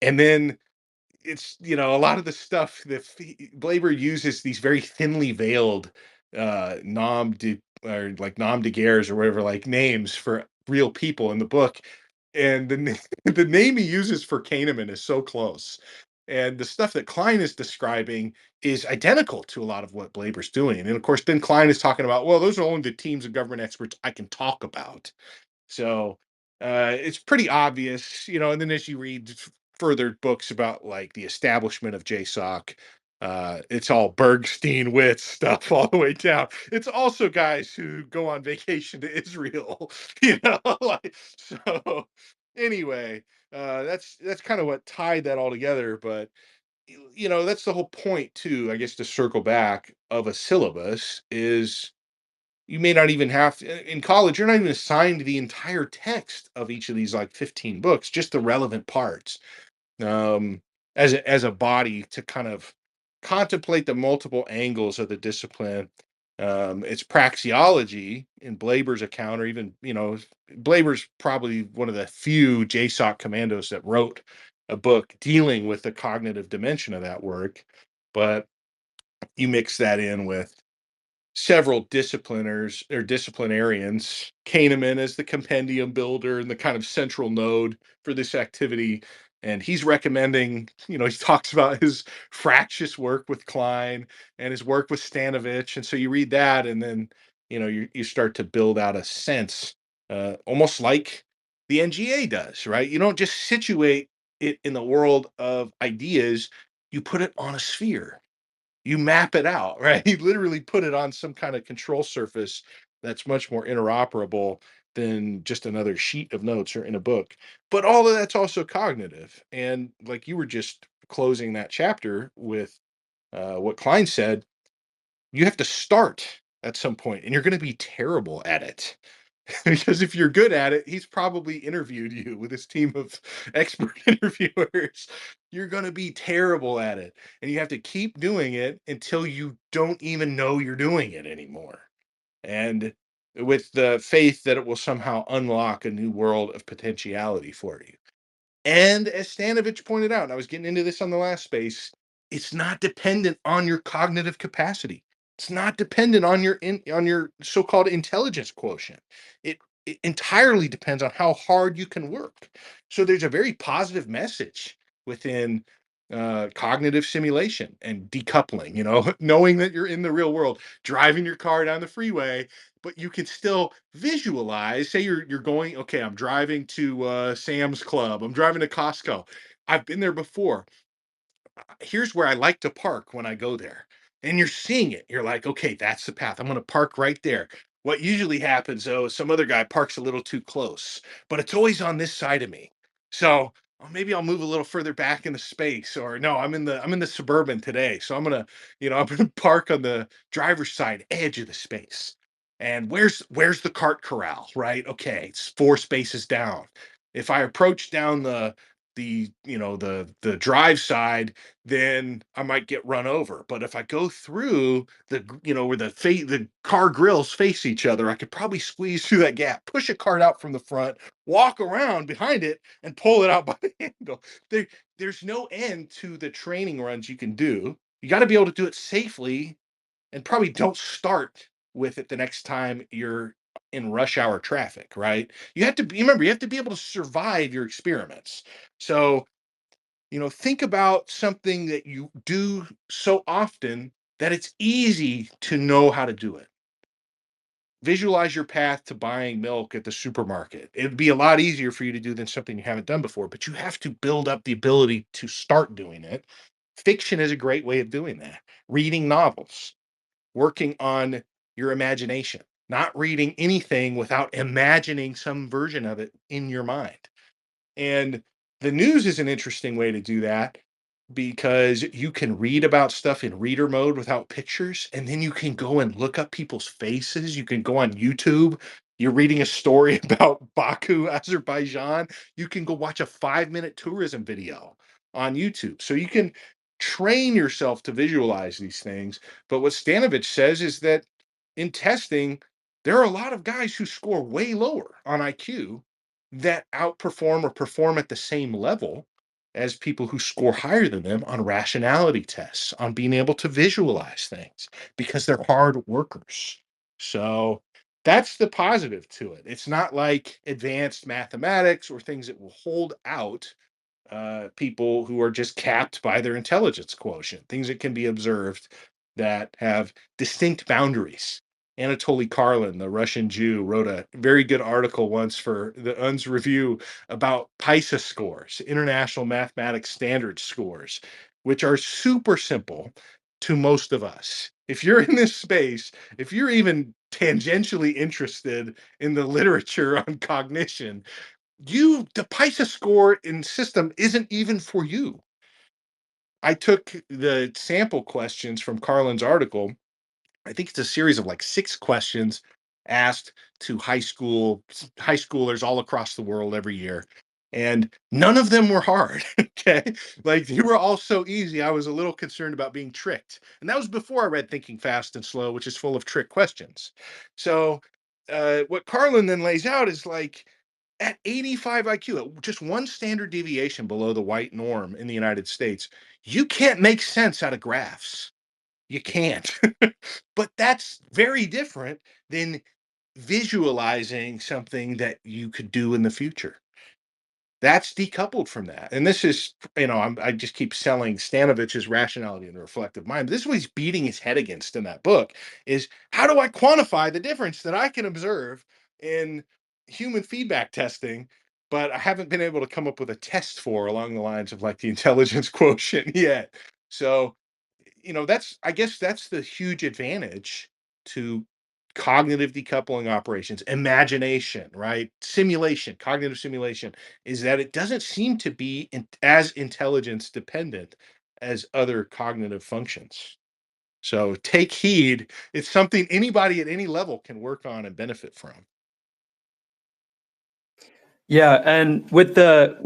And then it's, a lot of the stuff that Glaber uses these very thinly veiled nom de guerres or whatever, like names for real people in the book. And the name he uses for Kahneman is so close. And the stuff that Klein is describing is identical to a lot of what Glaber's doing. And of course, then Klein is talking about, well, those are only the teams of government experts I can talk about. So it's pretty obvious, and then as you read further books about like the establishment of JSOC, it's all Bergstein Witz stuff all the way down. It's also guys who go on vacation to Israel, like so. Anyway, that's kind of what tied that all together. But that's the whole point too, I guess, to circle back of a syllabus is you may not even have to, in college, you're not even assigned the entire text of each of these like 15 books, just the relevant parts, um, as a body to kind of contemplate the multiple angles of the discipline. It's praxeology in Blaber's account, or even, Blaber's probably one of the few JSOC commandos that wrote a book dealing with the cognitive dimension of that work. But you mix that in with several discipliners or disciplinarians, Kahneman as the compendium builder and the kind of central node for this activity. And he's recommending, he talks about his fractious work with Klein and his work with Stanovich. And so you read that, and then, you start to build out a sense, almost like the NGA does, right? You don't just situate it in the world of ideas, you put it on a sphere, you map it out, right? You literally put it on some kind of control surface that's much more interoperable than just another sheet of notes or in a book. But all of that's also cognitive. And like you were just closing that chapter with what Klein said, you have to start at some point and you're going to be terrible at it. Because if you're good at it, he's probably interviewed you with his team of expert interviewers. You're going to be terrible at it. And you have to keep doing it until you don't even know you're doing it anymore. And with the faith that it will somehow unlock a new world of potentiality for you. And as Stanovich pointed out, and I was getting into this on the last space, it's not dependent on your cognitive capacity. It's not dependent on your so-called intelligence quotient. It entirely depends on how hard you can work. So there's a very positive message within cognitive simulation and decoupling, knowing that you're in the real world, driving your car down the freeway, but you can still visualize. Say you're going, okay, I'm driving to Sam's Club, I'm driving to Costco. I've been there before. Here's where I like to park when I go there. And you're seeing it. You're like, okay, that's the path. I'm going to park right there. What usually happens though is some other guy parks a little too close, but it's always on this side of me. So maybe I'll move a little further back in the space, or no, I'm in the Suburban today. So I'm gonna park on the driver's side edge of the space. And where's the cart corral, right? Okay, it's 4 spaces down. If I approach down the drive side, then I might get run over. But if I go through where the car grills face each other, I could probably squeeze through that gap, push a cart out from the front, walk around behind it, and pull it out by the handle. There's no end to the training runs you can do. You got to be able to do it safely, and probably don't start with it the next time you're in rush hour traffic, right? Remember, you have to be able to survive your experiments. So, think about something that you do so often that it's easy to know how to do it. Visualize your path to buying milk at the supermarket. It'd be a lot easier for you to do than something you haven't done before, but you have to build up the ability to start doing it. Fiction is a great way of doing that. Reading novels, working on your imagination, not reading anything without imagining some version of it in your mind. And the news is an interesting way to do that, because you can read about stuff in reader mode without pictures, and then you can go and look up people's faces. You can go on YouTube. You're reading a story about Baku, Azerbaijan. You can go watch a 5-minute tourism video on YouTube. So you can train yourself to visualize these things. But what Stanovich says is that in testing, there are a lot of guys who score way lower on IQ that outperform or perform at the same level as people who score higher than them on rationality tests, on being able to visualize things, because they're hard workers. So that's the positive to it. It's not like advanced mathematics or things that will hold out people who are just capped by their intelligence quotient, things that can be observed that have distinct boundaries. Anatoly Karlin, the Russian Jew, wrote a very good article once for the UNS Review about PISA scores, International Mathematics Standard scores, which are super simple to most of us. If you're in this space, if you're even tangentially interested in the literature on cognition, the PISA score in system isn't even for you. I took the sample questions from Carlin's article. I think it's a series of like 6 questions asked to high schoolers all across the world every year. And none of them were hard. Okay. Like, they were all so easy. I was a little concerned about being tricked. And that was before I read Thinking Fast and Slow, which is full of trick questions. So, what Carlin then lays out is like, at 85 IQ, just one standard deviation below the white norm in the United States, you can't make sense out of graphs. You can't. But that's very different than visualizing something that you could do in the future. That's decoupled from that. And this is, I just keep selling Stanovich's Rationality and the Reflective Mind. This is what he's beating his head against in that book, is how do I quantify the difference that I can observe in human feedback testing, but I haven't been able to come up with a test for along the lines of like the intelligence quotient yet. So, I guess that's the huge advantage to cognitive decoupling operations, imagination, right? Simulation, cognitive simulation, is that it doesn't seem to be as intelligence dependent as other cognitive functions. So take heed. It's something anybody at any level can work on and benefit from. Yeah, and with the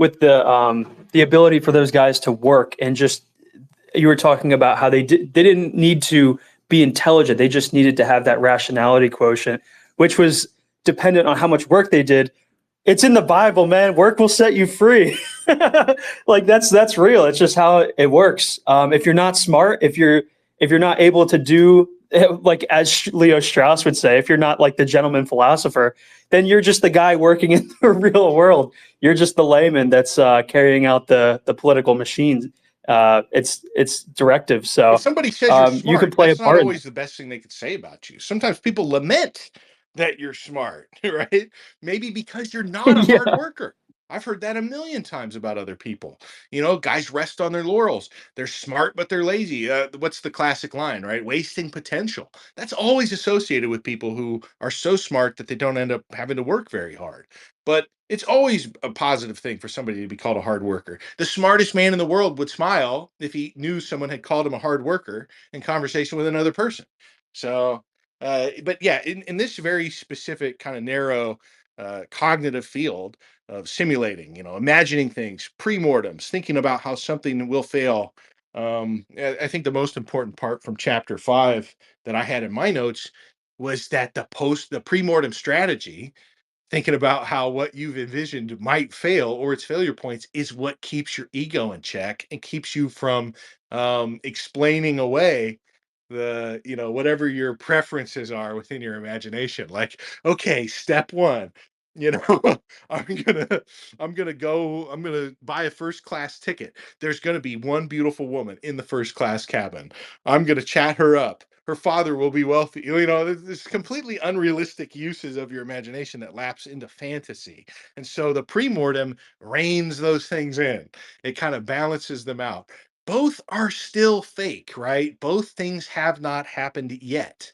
ability for those guys to work, and just, you were talking about how they didn't need to be intelligent. They just needed to have that rationality quotient, which was dependent on how much work they did. It's in the Bible, man. Work will set you free. Like, that's real. It's just how it works. If you're not smart, if you're not able to do, like, as Leo Strauss would say, if you're not like the gentleman philosopher, then you're just the guy working in the real world. You're just the layman that's carrying out the political machines It's directive. So If somebody says you're you can smart, play a that's not part in that. always the best thing they could say about you. Sometimes people lament that you're smart, right? Maybe because you're not a hard Yeah. worker. I've heard that a million times about other people. Guys rest on their laurels. They're smart, but they're lazy. What's the classic line, right? Wasting potential. That's always associated with people who are so smart that they don't end up having to work very hard. But it's always a positive thing for somebody to be called a hard worker. The smartest man in the world would smile if he knew someone had called him a hard worker in conversation with another person. So, but yeah, in this very specific kind of narrow cognitive field of simulating, imagining things, pre-mortems, thinking about how something will fail. I think the most important part from chapter 5 that I had in my notes was that the pre-mortem strategy, thinking about how what you've envisioned might fail or its failure points, is what keeps your ego in check and keeps you from explaining away whatever your preferences are within your imagination. Like, okay, step one, you know i'm gonna I'm gonna buy a first class ticket. There's gonna be one beautiful woman in the first class cabin. I'm gonna chat her up. Her father will be wealthy. There's completely unrealistic uses of your imagination that lapse into fantasy. And so the pre-mortem reins those things in. It kind of balances them out. Both are still fake, right? Both things have not happened yet.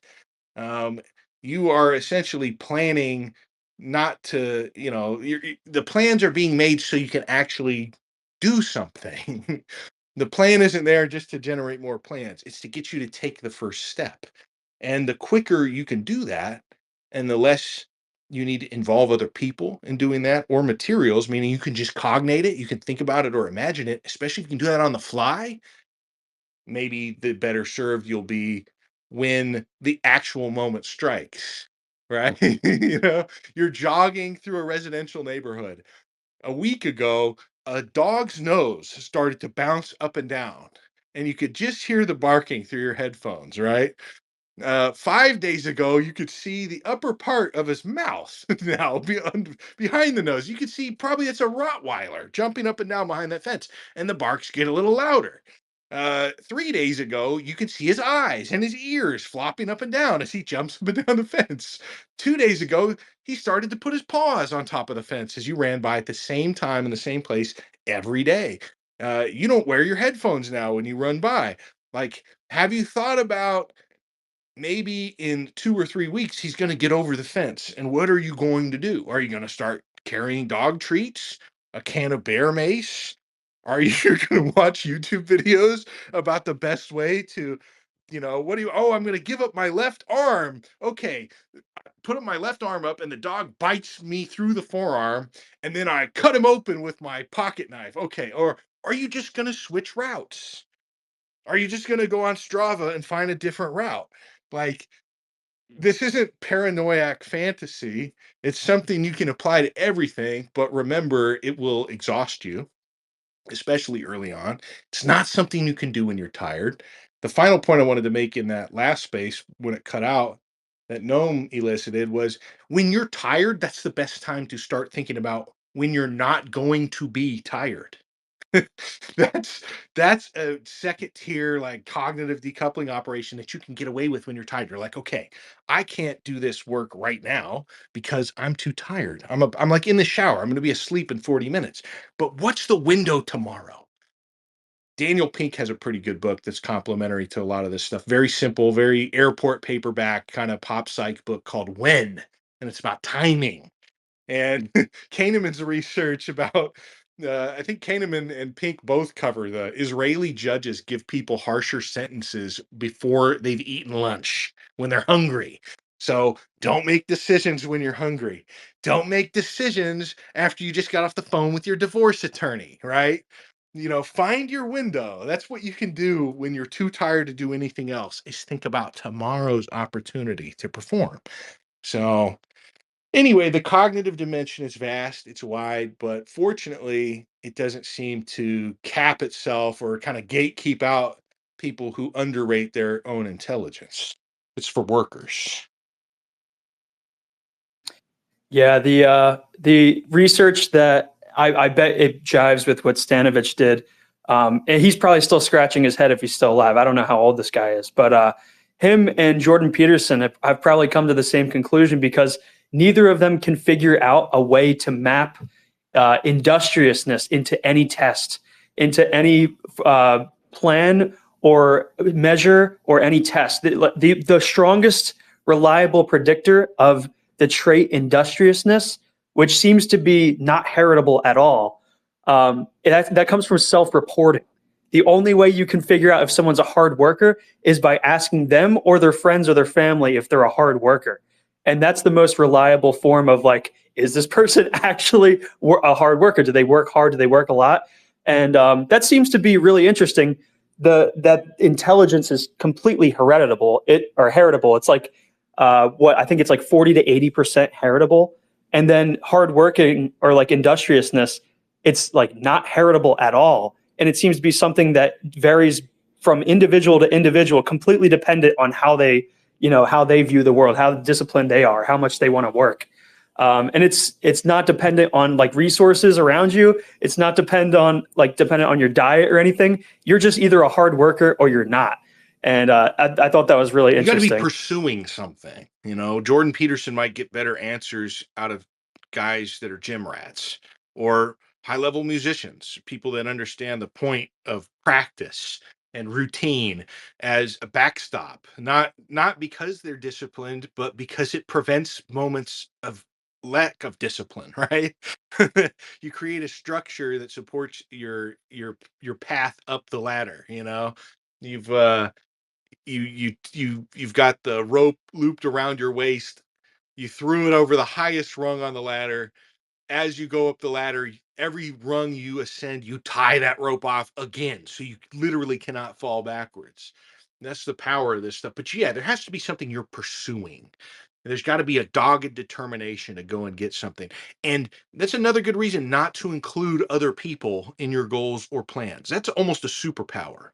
Um, you are essentially planning not to, the plans are being made so you can actually do something. The plan isn't there just to generate more plans. It's to get you to take the first step. And the quicker you can do that, and the less you need to involve other people in doing that, or materials, meaning you can just cognate it, you can think about it or imagine it, especially if you can do that on the fly, maybe the better served you'll be when the actual moment strikes, right? You're jogging through a residential neighborhood. A week ago, a dog's nose started to bounce up and down, and you could just hear the barking through your headphones, right? 5 days ago, you could see the upper part of his mouth now behind the nose. You could see probably it's a Rottweiler jumping up and down behind that fence, and the barks get a little louder. 3 days ago, you could see his eyes and his ears flopping up and down as he jumps up and down the fence. 2 days ago, he started to put his paws on top of the fence as you ran by at the same time in the same place every day. You don't wear your headphones now when you run by. Like, have you thought about maybe in 2 or 3 weeks he's going to get over the fence? And what are you going to do? Are you going to start carrying dog treats, a can of bear mace? Are you going to watch YouTube videos about the best way to, what do you, oh, I'm going to give up my left arm. Okay, put up my left arm up and the dog bites me through the forearm, and then I cut him open with my pocket knife. Okay, or are you just going to switch routes? Are you just going to go on Strava and find a different route? Like, this isn't paranoiac fantasy. It's something you can apply to everything, but remember, it will exhaust you, especially early on. It's not something you can do when you're tired. The final point I wanted to make in that last space when it cut out that Noam elicited was, when you're tired, that's the best time to start thinking about when you're not going to be tired. that's that's a second tier, like, cognitive decoupling operation that you can get away with when you're tired. You're like, okay, I can't do this work right now because I'm too tired. I'm like in the shower. I'm going to be asleep in 40 minutes. But what's the window tomorrow? Daniel Pink has a pretty good book that's complementary to a lot of this stuff. Very simple, very airport paperback kind of pop psych book called When, and it's about timing. And Kahneman's research about, I think Kahneman and Pink both cover the Israeli judges give people harsher sentences before they've eaten lunch when they're hungry. So don't make decisions when you're hungry. Don't make decisions after you just got off the phone with your divorce attorney, right? Find your window. That's what you can do when you're too tired to do anything else, is think about tomorrow's opportunity to perform. So, anyway, the cognitive dimension is vast, it's wide, but fortunately, it doesn't seem to cap itself or kind of gatekeep out people who underrate their own intelligence. It's for workers. Yeah, the research that I bet it jives with what Stanovich did. And he's probably still scratching his head if he's still alive. I don't know how old this guy is, but him and Jordan Peterson have probably come to the same conclusion because neither of them can figure out a way to map industriousness into any test, into any plan or measure or any test. The strongest reliable predictor of the trait industriousness, which seems to be not heritable at all, that comes from self-reporting. The only way you can figure out if someone's a hard worker is by asking them or their friends or their family if they're a hard worker. And that's the most reliable form of like, is this person actually a hard worker? Do they work hard? Do they work a lot? And that seems to be really interesting. That intelligence is completely heritable. Heritable. It's like what I think it's like 40 to 80% heritable, and then hardworking or like industriousness, it's like not heritable at all. And it seems to be something that varies from individual to individual, completely dependent on how they, how they view the world, how disciplined they are, how much they want to work. And it's not dependent on like resources around you. It's not dependent on your diet or anything. You're just either a hard worker or you're not. And I thought that was really You got to interesting. be pursuing something. Jordan Peterson might get better answers out of guys that are gym rats or high-level musicians, people that understand the point of practice and routine as a backstop, not because they're disciplined, but because it prevents moments of lack of discipline, right? You create a structure that supports your path up the ladder. You've you've got the rope looped around your waist. You threw it over the highest rung on the ladder. As you go up the ladder, every rung you ascend, you tie that rope off again, so you literally cannot fall backwards. That's the power of this stuff. But yeah, there has to be something you're pursuing. There's got to be a dogged determination to go and get something. And that's another good reason not to include other people in your goals or plans. That's almost a superpower,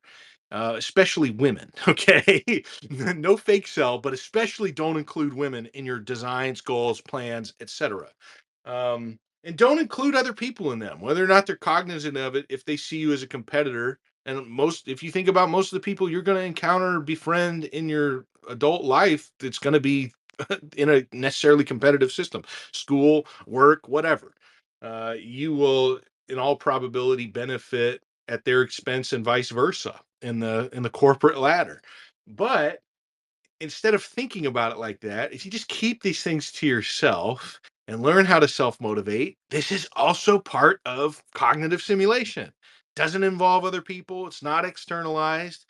especially women. Okay. No fake sell, but especially don't include women in your designs, goals, plans, etc. And don't include other people in them, whether or not they're cognizant of it. If they see you as a competitor, and if you think about most of the people you're going to encounter, befriend in your adult life, it's going to be in a necessarily competitive system, school, work, whatever. You will, in all probability, benefit at their expense and vice versa in the corporate ladder. But instead of thinking about it like that, if you just keep these things to yourself and learn how to self motivate, this is also part of cognitive simulation. Doesn't involve other people, it's not externalized,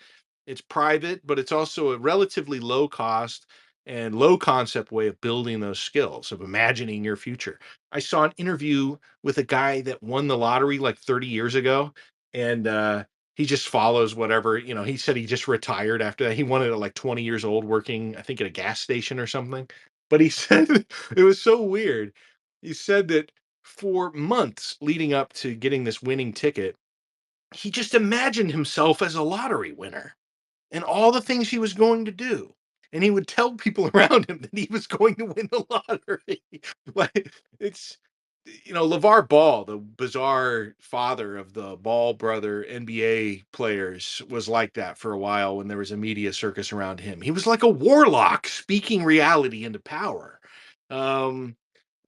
it's private, but it's also a relatively low cost and low concept way of building those skills, of imagining your future. I saw an interview with a guy that won the lottery like 30 years ago, and he just follows whatever, he said he just retired after that. He won it at like 20 years old, working, I think, at a gas station or something. But he said it was so weird. He said that for months leading up to getting this winning ticket, he just imagined himself as a lottery winner and all the things he was going to do. And he would tell people around him that he was going to win the lottery. Like, it's, LeVar Ball, the bizarre father of the Ball brother NBA players, was like that for a while when there was a media circus around him. He was like a warlock speaking reality into power. Um,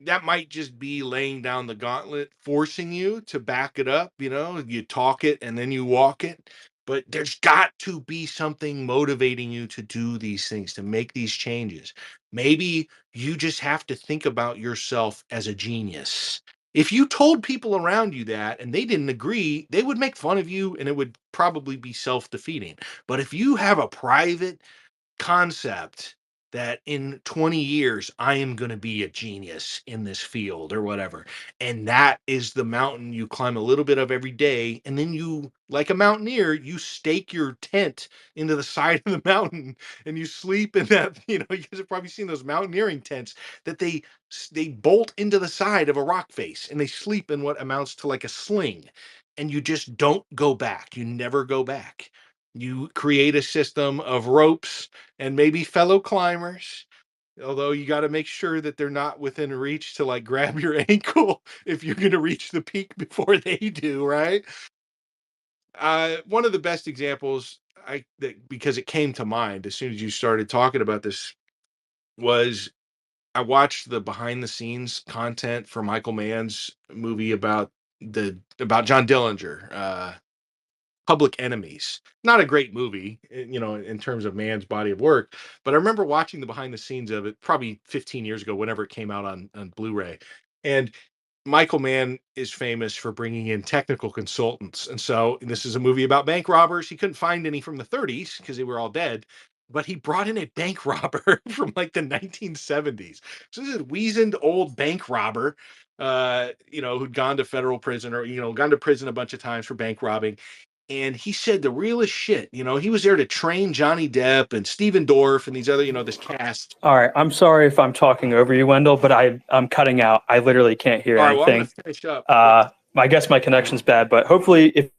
that might just be laying down the gauntlet, forcing you to back it up. You talk it and then you walk it. But there's got to be something motivating you to do these things, to make these changes. Maybe you just have to think about yourself as a genius. If you told people around you that and they didn't agree, they would make fun of you and it would probably be self defeating. But if you have a private concept that in 20 years I am going to be a genius in this field or whatever, and that is the mountain you climb a little bit of every day, and then you, like a mountaineer, you stake your tent into the side of the mountain and you sleep in that. You guys have probably seen those mountaineering tents that they bolt into the side of a rock face and they sleep in what amounts to like a sling, and you just don't go back. You never go back. You create a system of ropes and maybe fellow climbers, although you got to make sure that they're not within reach to like grab your ankle if you're going to reach the peak before they do, right? One of the best examples because it came to mind as soon as you started talking about this was I watched the behind the scenes content for Michael Mann's movie about John Dillinger, Public Enemies. Not a great movie, in terms of Mann's body of work, but I remember watching the behind the scenes of it probably 15 years ago, whenever it came out on Blu-ray. And Michael Mann is famous for bringing in technical consultants. And so this is a movie about bank robbers. He couldn't find any from the 30s because they were all dead, but he brought in a bank robber from like the 1970s. So this is a weazened old bank robber, who'd gone to federal prison or, gone to prison a bunch of times for bank robbing. And he said the realest shit. He was there to train Johnny Depp and Steven Dorff and these other, this cast. All right. I'm sorry if I'm talking over you, Wendell, but I'm cutting out. I literally can't hear All right, well, I'm anything. gonna finish up. I guess my connection's bad, but hopefully if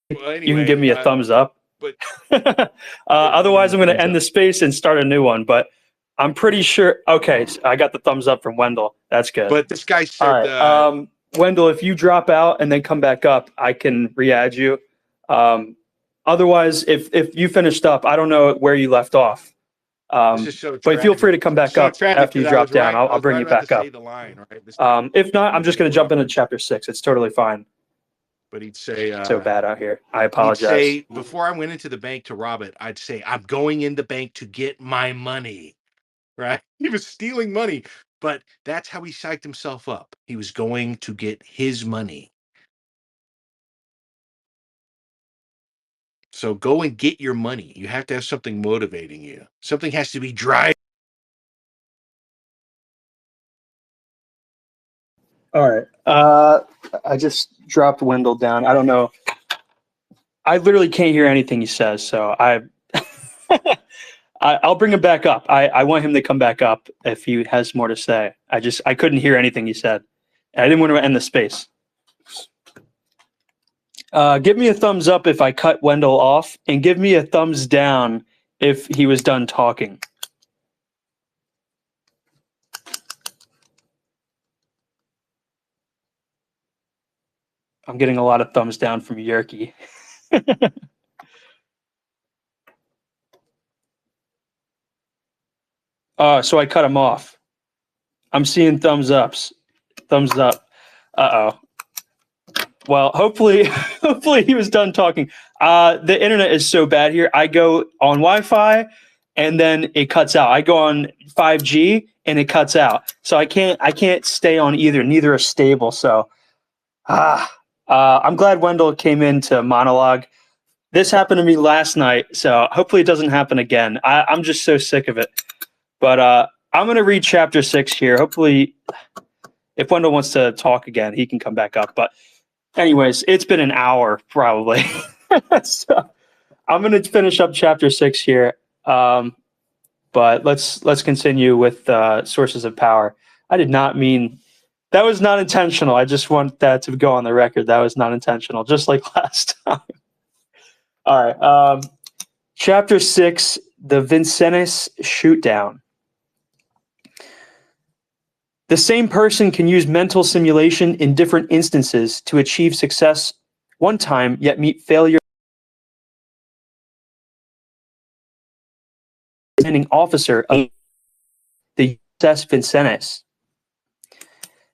you can give me a thumbs up. But otherwise, I'm going to end the space and start a new one. But I'm pretty sure. Okay, so I got the thumbs up from Wendell. That's good. But this guy said, all right, Wendell, if you drop out and then come back up, I can re-add you. Otherwise, if you finished up, I don't know where you left off. But feel free to come back up after you drop down. I'll bring you back up. If not, I'm just going to jump into chapter 6. It's totally fine. But he'd say, so bad out here. I apologize. He'd say, before I went into the bank to rob it, I'd say, I'm going in the bank to get my money. Right? He was stealing money, but that's how he psyched himself up. He was going to get his money. So go and get your money. You have to have something motivating you. Something has to be driving. All right. I just dropped Wendell down. I don't know. I literally can't hear anything he says, so I'll bring him back up. I want him to come back up if he has more to say. I couldn't hear anything he said. I didn't want to end the space. Give me a thumbs up if I cut Wendell off, and give me a thumbs down if he was done talking. I'm getting a lot of thumbs down from Yerky. So I cut him off. I'm seeing thumbs ups. Thumbs up. Uh-oh. Well, hopefully he was done talking. The internet is so bad here. I go on Wi-Fi and then it cuts out. I go on 5G and it cuts out. So I can't stay on either. Neither are stable. So I'm glad Wendell came in to monologue. This happened to me last night, so hopefully it doesn't happen again. I'm just so sick of it. But I'm going to read chapter 6 here. Hopefully, if Wendell wants to talk again, he can come back up. But anyways, it's been an hour probably. So I'm going to finish up chapter 6 here. But let's continue with sources of power. I did not mean... That was not intentional. I just want that to go on the record. That was not intentional, just like last time. All right. Chapter 6, the Vincennes Shootdown. The same person can use mental simulation in different instances to achieve success one time, yet meet failure. Commanding officer of the USS Vincennes.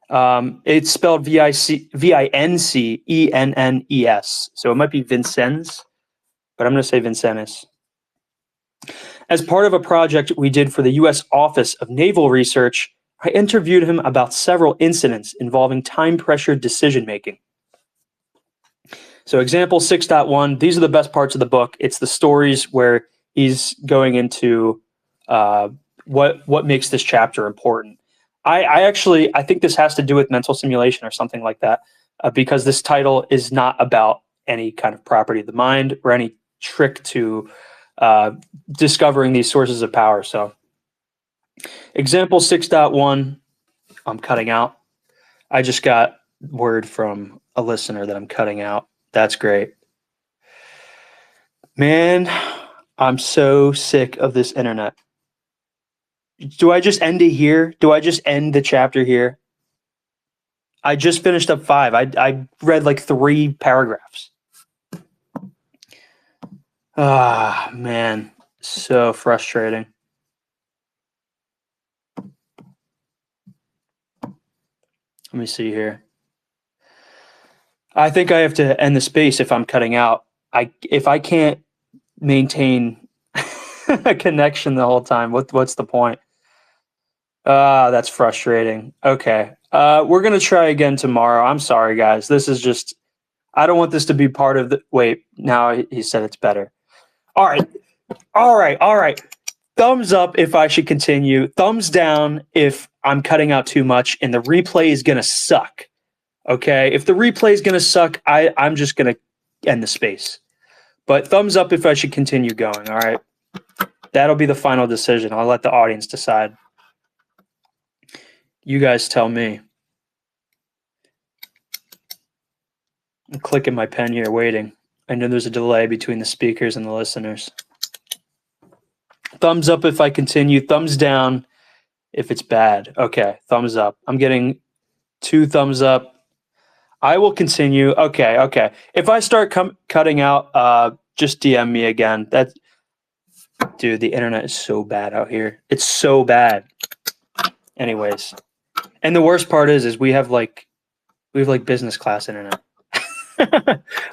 It's spelled Vincennes, so it might be Vincennes, but I'm going to say Vincennes. As part of a project we did for the U.S. Office of Naval Research, I interviewed him about several incidents involving time-pressured decision-making. So example 6.1, these are the best parts of the book. It's the stories where he's going into what makes this chapter important. I think this has to do with mental simulation or something like that, because this title is not about any kind of property of the mind or any trick to discovering these sources of power. So example 6.1, I'm cutting out. I just got word from a listener that I'm cutting out. That's great. Man, I'm so sick of this internet. Do I just end it here? Do I just end the chapter here? I just finished up 5. I read like 3 paragraphs. Ah, man. So frustrating. Let me see here. I think I have to end the space if I'm cutting out. If I can't maintain a connection the whole time, what's the point? Ah, that's frustrating. Okay. We're gonna try again tomorrow. I'm sorry, guys. This is just I don't want this to be part of the wait, now he said it's better. All right. All right. All right. Thumbs up if I should continue. Thumbs down if I'm cutting out too much and the replay is gonna suck. Okay. If the replay is gonna suck, I'm just gonna end the space. But thumbs up if I should continue going. All right. That'll be the final decision. I'll let the audience decide. You guys tell me. I'm clicking my pen here, waiting. I know there's a delay between the speakers and the listeners. Thumbs up if I continue. Thumbs down if it's bad. Okay, thumbs up. I'm getting 2 thumbs up. I will continue. Okay, okay. If I start cutting out, just DM me again. Dude, the internet is so bad out here. It's so bad. Anyways, and the worst part is we have like business class internet.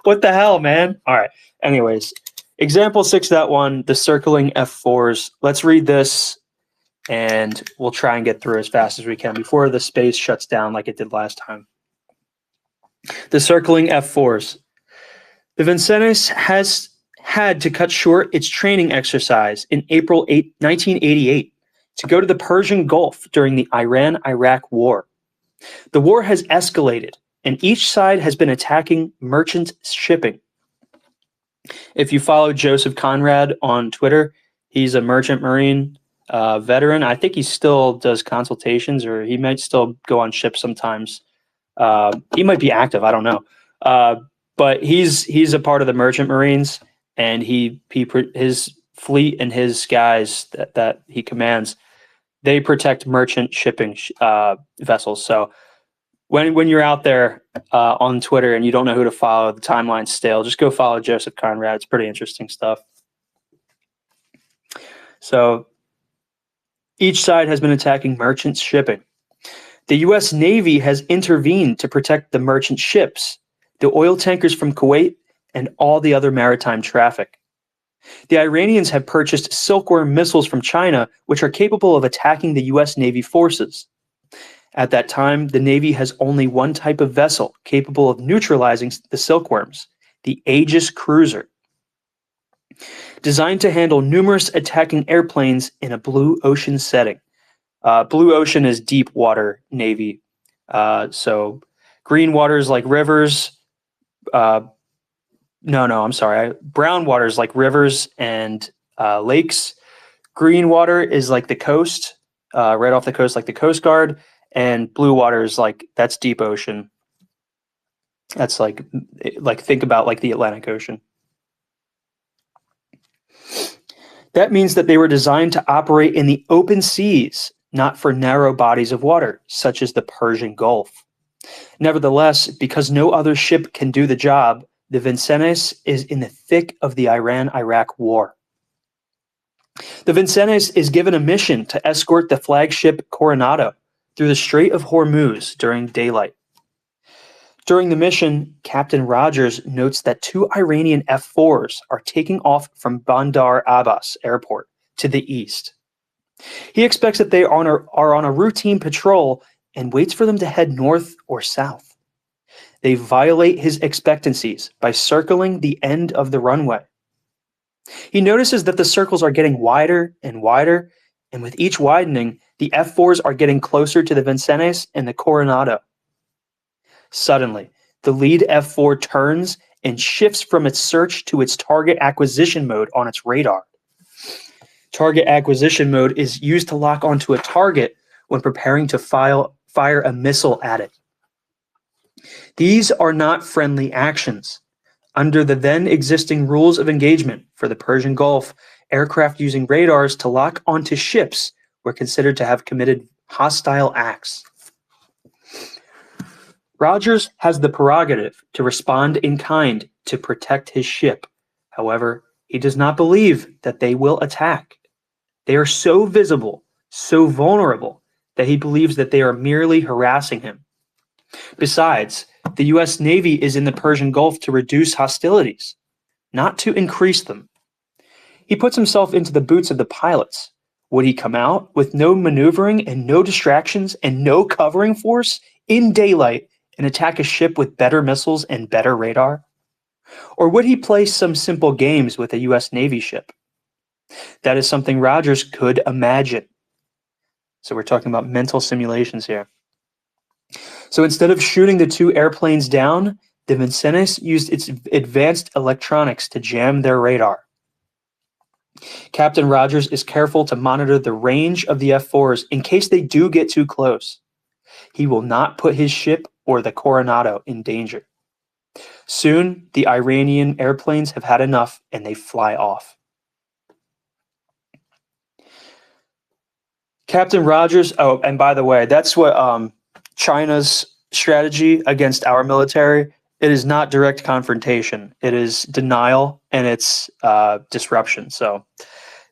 What the hell, man? All right. Anyways, example 6.1, the circling F4s. Let's read this and we'll try and get through as fast as we can before the space shuts down like it did last time. The circling F4s. The Vincennes has had to cut short its training exercise in April 1988 to go to the Persian Gulf during the Iran-Iraq War. The war has escalated, and each side has been attacking merchant shipping. If you follow Joseph Conrad on Twitter, he's a merchant marine veteran. I think he still does consultations, or he might still go on ships sometimes. He might be active. I don't know. But he's a part of the merchant marines, and his fleet and his guys that he commands, they protect merchant shipping vessels. So when you're out there on Twitter and you don't know who to follow, the timeline's stale, just go follow Joseph Conrad. It's pretty interesting stuff. So each side has been attacking merchant shipping. The U.S. Navy has intervened to protect the merchant ships, the oil tankers from Kuwait, and all the other maritime traffic. The Iranians have purchased Silkworm missiles from China, which are capable of attacking the U.S. Navy forces. At that time, the Navy has only one type of vessel capable of neutralizing the Silkworms, the Aegis cruiser. Designed to handle numerous attacking airplanes in a blue ocean setting. Blue ocean is deep water Navy. So green waters like rivers. I'm sorry. Brown waters like rivers and lakes. Green water is like the coast, right off the coast, like the Coast Guard. And blue water is that's deep ocean. That's like think about like the Atlantic Ocean. That means that they were designed to operate in the open seas, not for narrow bodies of water, such as the Persian Gulf. Nevertheless, because no other ship can do the job, the Vincennes is in the thick of the Iran-Iraq war. The Vincennes is given a mission to escort the flagship Coronado through the Strait of Hormuz during daylight. During the mission, Captain Rogers notes that 2 Iranian F-4s are taking off from Bandar Abbas Airport to the east. He expects that they are on a routine patrol and waits for them to head north or south. They violate his expectancies by circling the end of the runway. He notices that the circles are getting wider and wider, and with each widening, the F-4s are getting closer to the Vincennes and the Coronado. Suddenly, the lead F-4 turns and shifts from its search to its target acquisition mode on its radar. Target acquisition mode is used to lock onto a target when preparing to fire a missile at it. These are not friendly actions. Under the then existing rules of engagement for the Persian Gulf, aircraft using radars to lock onto ships were considered to have committed hostile acts. Rogers has the prerogative to respond in kind to protect his ship. However, He does not believe that they will attack. They are so visible, so vulnerable, that he believes that they are merely harassing him. Besides, the U.S. Navy is in the Persian Gulf to reduce hostilities, not to increase them. He puts himself into the boots of the pilots. Would he come out with no maneuvering and no distractions and no covering force in daylight and attack a ship with better missiles and better radar? Or would he play some simple games with a U.S. Navy ship? That is something Rogers could imagine. So we're talking about mental simulations here. So instead of shooting the two airplanes down, the Vincennes used its advanced electronics to jam their radar. Captain Rogers is careful to monitor the range of the F-4s in case they do get too close. He will not put his ship or the Coronado in danger. Soon, the Iranian airplanes have had enough and they fly off. Captain Rogers, oh, and by the way, that's what China's strategy against our military. It is not direct confrontation. It is denial and it's disruption. So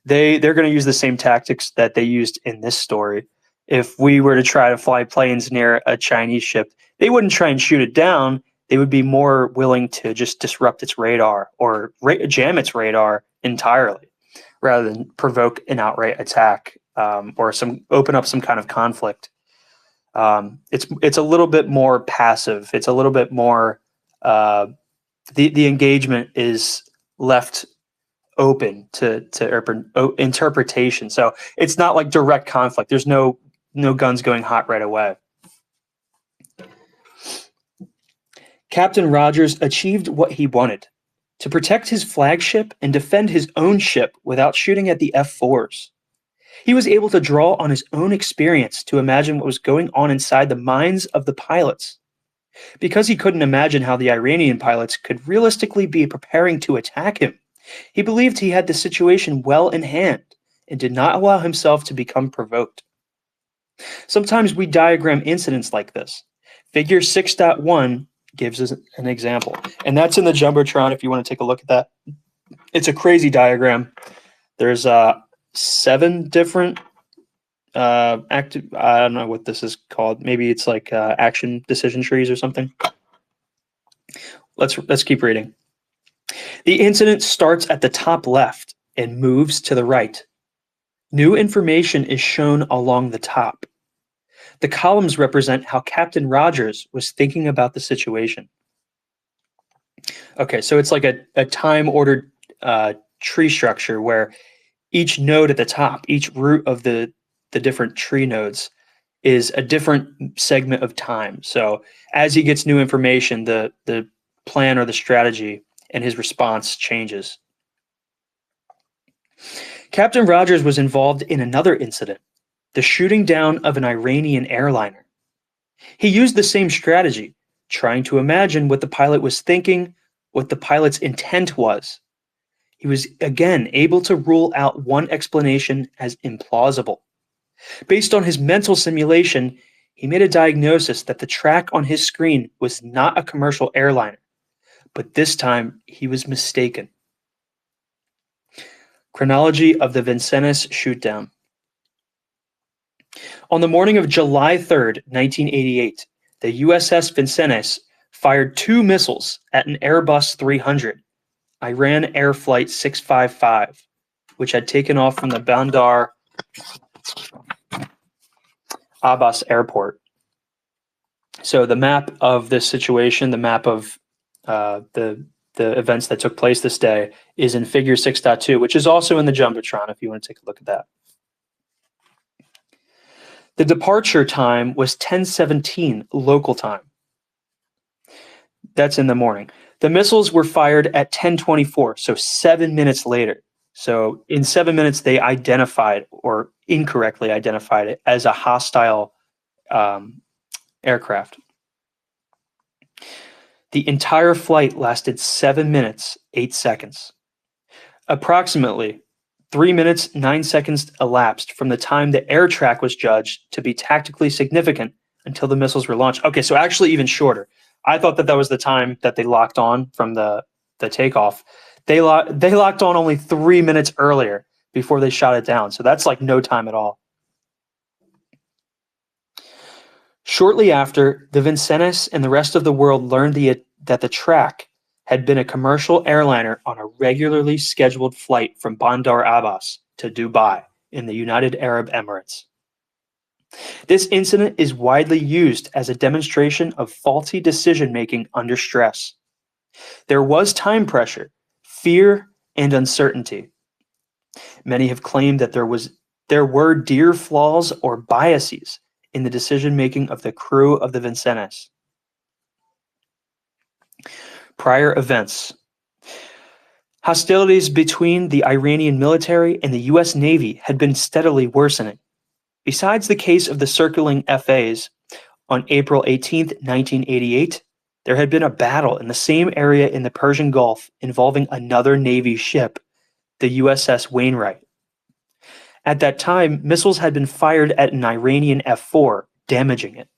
they're going to use the same tactics that they used in this story. If we were to try to fly planes near a Chinese ship, they wouldn't try and shoot it down. They would be more willing to just disrupt its radar or jam its radar entirely rather than provoke an outright attack or open up some kind of conflict. It's a little bit more passive. It's a little bit more the engagement is left open to interpretation. So it's not like direct conflict. There's no guns going hot right away. Captain Rogers achieved what he wanted, to protect his flagship and defend his own ship without shooting at the F-4s. He was able to draw on his own experience to imagine what was going on inside the minds of the pilots. Because he couldn't imagine how the Iranian pilots could realistically be preparing to attack him, he believed he had the situation well in hand and did not allow himself to become provoked. Sometimes we diagram incidents like this. Figure 6.1 gives us an example, and that's in the Jumbotron if you want to take a look at that. It's a crazy diagram. There's 7 different I don't know what this is called. Maybe it's like action decision trees or something. Let's keep reading. The incident starts at the top left and moves to the right. New information is shown along the top. The columns represent how Captain Rogers was thinking about the situation. Okay, so it's like a time-ordered tree structure where each node at the top, each root of the different tree nodes is a different segment of time. So as he gets new information, the plan or the strategy and his response changes. Captain Rogers was involved in another incident, the shooting down of an Iranian airliner. He used the same strategy, trying to imagine what the pilot was thinking, what the pilot's intent was. He was again able to rule out one explanation as implausible. Based on his mental simulation, he made a diagnosis that the track on his screen was not a commercial airliner, but this time he was mistaken. Chronology of the Vincennes shootdown. On the morning of July 3rd, 1988, the USS Vincennes fired 2 missiles at an Airbus 300, Iran Air Flight 655, which had taken off from the Bandar Abbas Airport. So the map of this situation, the map of the events that took place this day is in figure 6.2, which is also in the Jumbotron if you want to take a look at that. The departure time was 10:17 local time. That's in the morning. The missiles were fired at 10:24, so 7 minutes later. So in 7 minutes, they identified or incorrectly identified it as a hostile aircraft. The entire flight lasted 7 minutes, 8 seconds. Approximately 3 minutes, 9 seconds elapsed from the time the air track was judged to be tactically significant until the missiles were launched. Okay, so actually even shorter. I thought that was the time that they locked on from the takeoff. They locked on only 3 minutes earlier before they shot it down. So that's like no time at all. Shortly after, the Vincennes and the rest of the world learned that the track had been a commercial airliner on a regularly scheduled flight from Bandar Abbas to Dubai in the United Arab Emirates. This incident is widely used as a demonstration of faulty decision-making under stress. There was time pressure, fear, and uncertainty. Many have claimed that there were dear flaws or biases in the decision-making of the crew of the Vincennes. Prior events. Hostilities between the Iranian military and the U.S. Navy had been steadily worsening. Besides the case of the circling FAs, on April 18, 1988, there had been a battle in the same area in the Persian Gulf involving another Navy ship, the USS Wainwright. At that time, missiles had been fired at an Iranian F-4, damaging it.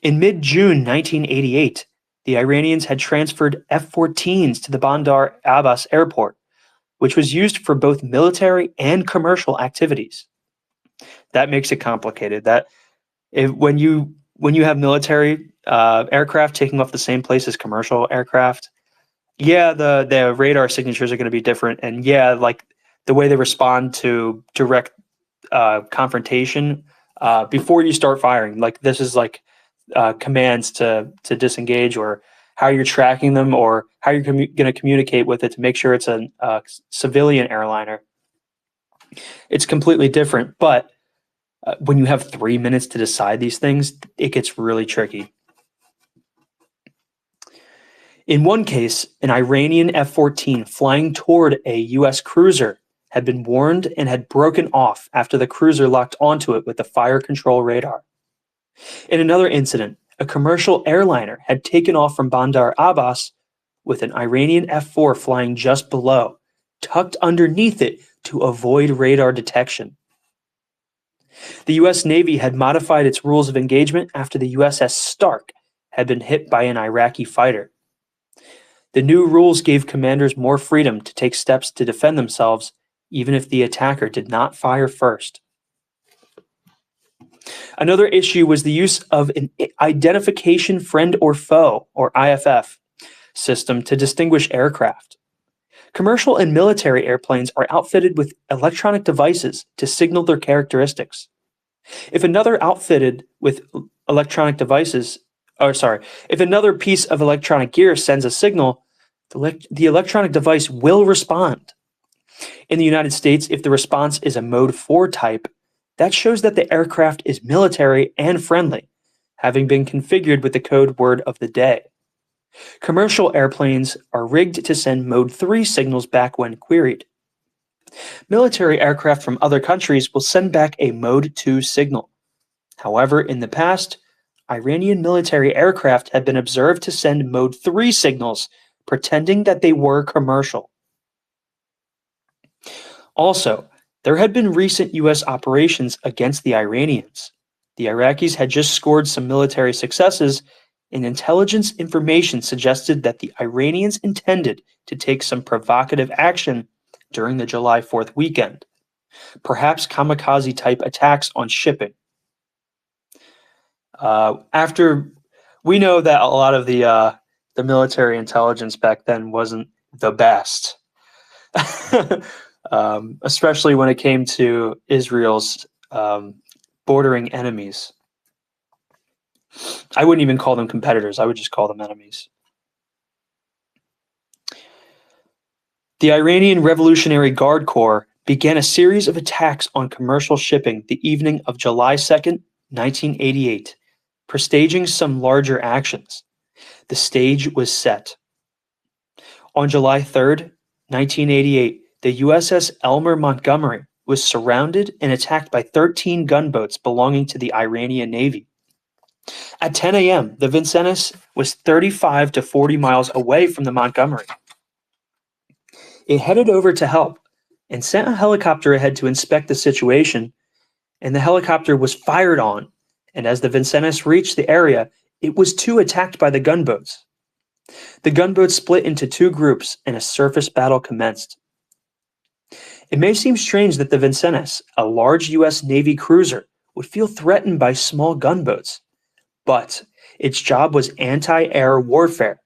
In mid-June 1988, the Iranians had transferred F-14s to the Bandar Abbas airport, which was used for both military and commercial activities. That makes it complicated. When you have military aircraft taking off the same place as commercial aircraft, yeah, the radar signatures are going to be different, and yeah, like the way they respond to direct confrontation before you start firing. Like this is like commands to disengage, or how you're tracking them, or how you're going to communicate with it to make sure it's a civilian airliner. It's completely different, but when you have 3 minutes to decide these things, it gets really tricky. In one case, an Iranian F-14 flying toward a U.S. cruiser had been warned and had broken off after the cruiser locked onto it with the fire control radar. In another incident, a commercial airliner had taken off from Bandar Abbas with an Iranian F-4 flying just below, tucked underneath it to avoid radar detection. The U.S. Navy had modified its rules of engagement after the USS Stark had been hit by an Iraqi fighter. The new rules gave commanders more freedom to take steps to defend themselves, even if the attacker did not fire first. Another issue was the use of an identification friend or foe, or IFF, system to distinguish aircraft. Commercial and military airplanes are outfitted with electronic devices to signal their characteristics. If another outfitted with electronic devices, if another piece of electronic gear sends a signal, the electronic device will respond. In the United States, if the response is a Mode 4 type, that shows that the aircraft is military and friendly, having been configured with the code word of the day. Commercial airplanes are rigged to send Mode 3 signals back when queried. Military aircraft from other countries will send back a Mode 2 signal. However, in the past, Iranian military aircraft have been observed to send Mode 3 signals, pretending that they were commercial. Also, there had been recent U.S. operations against the Iranians. The Iraqis had just scored some military successes, and intelligence information suggested that the Iranians intended to take some provocative action during the July 4th weekend, perhaps kamikaze-type attacks on shipping. After we know that a lot of the military intelligence back then wasn't the best, especially when it came to Israel's bordering enemies. I wouldn't even call them competitors. I would just call them enemies. The Iranian Revolutionary Guard Corps began a series of attacks on commercial shipping the evening of July 2nd, 1988, prestaging some larger actions. The stage was set. On July 3rd, 1988, the USS Elmer Montgomery was surrounded and attacked by 13 gunboats belonging to the Iranian Navy. At 10 a.m., the Vincennes was 35 to 40 miles away from the Montgomery. It headed over to help and sent a helicopter ahead to inspect the situation, and the helicopter was fired on, and as the Vincennes reached the area, it was too attacked by the gunboats. The gunboats split into two groups and a surface battle commenced. It may seem strange that the Vincennes, a large U.S. Navy cruiser, would feel threatened by small gunboats, but its job was anti-air warfare.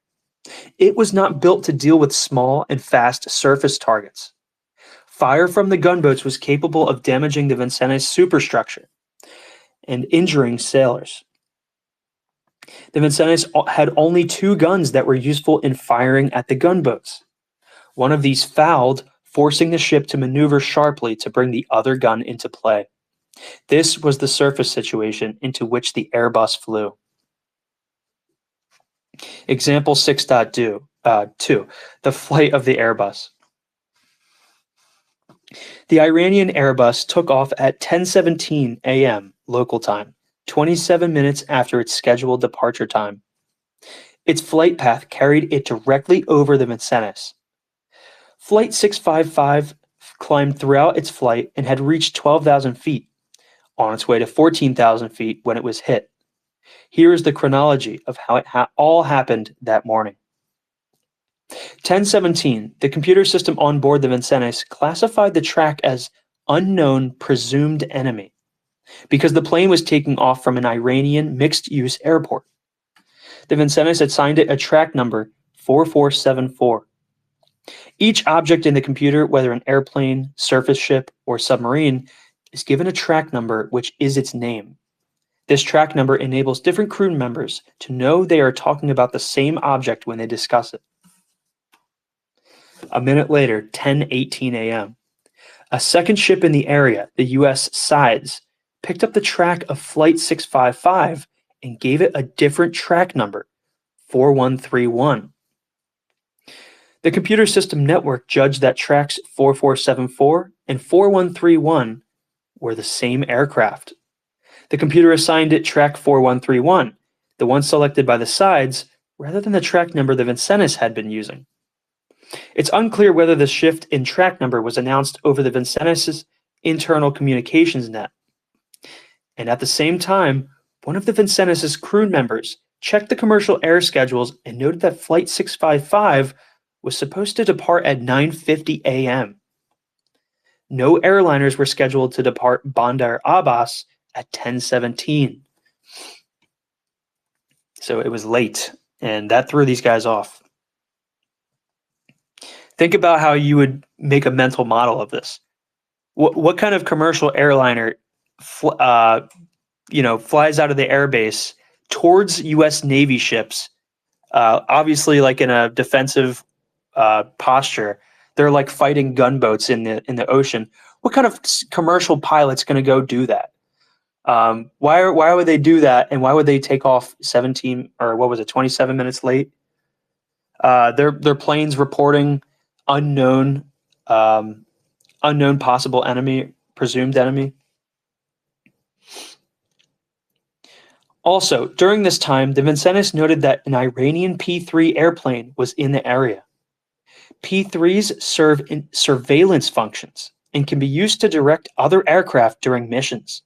It was not built to deal with small and fast surface targets. Fire from the gunboats was capable of damaging the Vincennes superstructure and injuring sailors. The Vincennes had only two guns that were useful in firing at the gunboats. One of these fouled, forcing the ship to maneuver sharply to bring the other gun into play. This was the surface situation into which the Airbus flew. Example 6.2, the flight of the Airbus. The Iranian Airbus took off at 10:17 a.m. local time, 27 minutes after its scheduled departure time. Its flight path carried it directly over the Vincennes. Flight 655 climbed throughout its flight and had reached 12,000 feet, on its way to 14,000 feet when it was hit. Here is the chronology of how it all happened that morning. 10:17, the computer system on board the Vincennes classified the track as unknown presumed enemy because the plane was taking off from an Iranian mixed-use airport. The Vincennes assigned it a track number 4474. Each object in the computer, whether an airplane, surface ship, or submarine, is given a track number which is its name. This track number enables different crew members to know they are talking about the same object when they discuss it. A minute later, 10:18 a.m., a second ship in the area, the U.S. Sides, picked up the track of Flight 655 and gave it a different track number, 4131. The computer system network judged that tracks 4474 and 4131 were the same aircraft. The computer assigned it track 4131, the one selected by the Sides, rather than the track number the Vincennes had been using. It's unclear whether the shift in track number was announced over the Vincennes' internal communications net. And at the same time, one of the Vincennes' crew members checked the commercial air schedules and noted that Flight 655 was supposed to depart at 9:50 a.m. No airliners were scheduled to depart Bandar Abbas at 10:17. So it was late, and that threw these guys off. Think about how you would make a mental model of this. What kind of commercial airliner flies out of the airbase towards U.S. Navy ships, obviously like in a defensive posture? They're like fighting gunboats in the ocean. What kind of commercial pilot's going to go do that? Why would they do that, and why would they take off 27 minutes late? Their planes reporting unknown possible enemy, presumed enemy. Also, during this time, the Vincennes noted that an Iranian P-3 airplane was in the area. P-3s serve in surveillance functions and can be used to direct other aircraft during missions.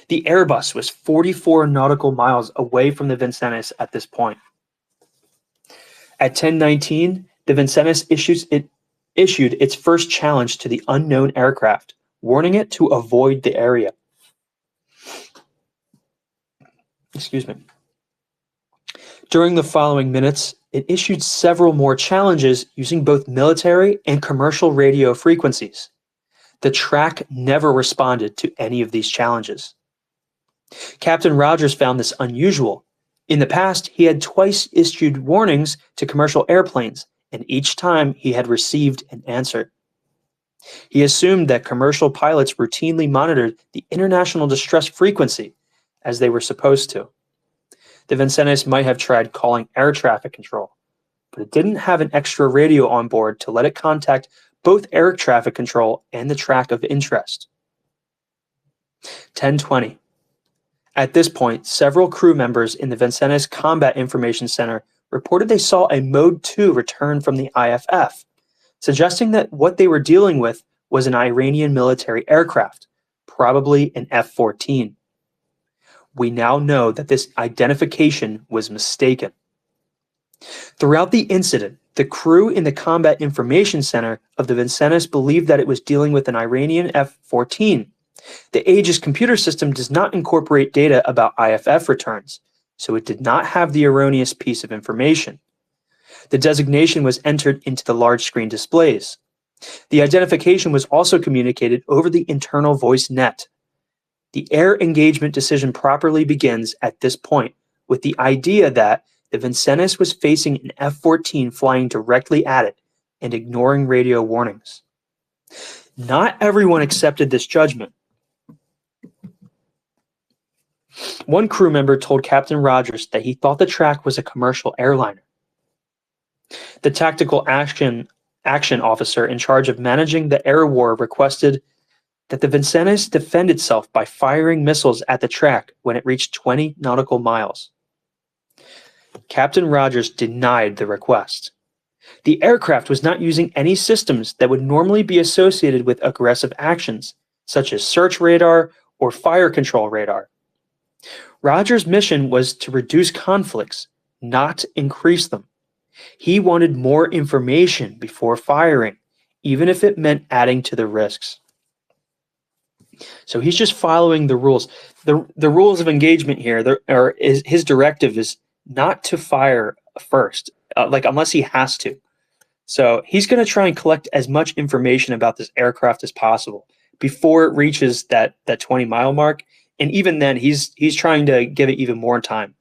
The Airbus was 44 nautical miles away from the Vincennes at this point. At 10:19, the Vincennes issued its first challenge to the unknown aircraft, warning it to avoid the area. Excuse me. During the following minutes, it issued several more challenges using both military and commercial radio frequencies. The track never responded to any of these challenges. Captain Rogers found this unusual. In the past, he had twice issued warnings to commercial airplanes, and each time he had received an answer. He assumed that commercial pilots routinely monitored the international distress frequency as they were supposed to. The Vincennes might have tried calling air traffic control, but it didn't have an extra radio on board to let it contact both air traffic control and the track of interest. 10:20. At this point, several crew members in the Vincennes Combat Information Center reported they saw a Mode 2 return from the IFF, suggesting that what they were dealing with was an Iranian military aircraft, probably an F-14. We now know that this identification was mistaken. Throughout the incident, the crew in the Combat Information Center of the Vincennes believed that it was dealing with an Iranian F-14. The Aegis computer system does not incorporate data about IFF returns, so it did not have the erroneous piece of information. The designation was entered into the large screen displays. The identification was also communicated over the internal voice net. The air engagement decision properly begins at this point with the idea that the Vincennes was facing an F-14 flying directly at it and ignoring radio warnings. Not everyone accepted this judgment. One crew member told Captain Rogers that he thought the track was a commercial airliner. The tactical action officer in charge of managing the air war requested that the Vincennes defend itself by firing missiles at the track when it reached 20 nautical miles. Captain Rogers denied the request. The aircraft was not using any systems that would normally be associated with aggressive actions, such as search radar or fire control radar. Rogers' mission was to reduce conflicts, not increase them. He wanted more information before firing, even if it meant adding to the risks. So he's just following the rules. The rules of engagement here, his directive is not to fire first, unless he has to. So he's going to try and collect as much information about this aircraft as possible before it reaches that 20-mile mark. And even then, he's trying to give it even more time.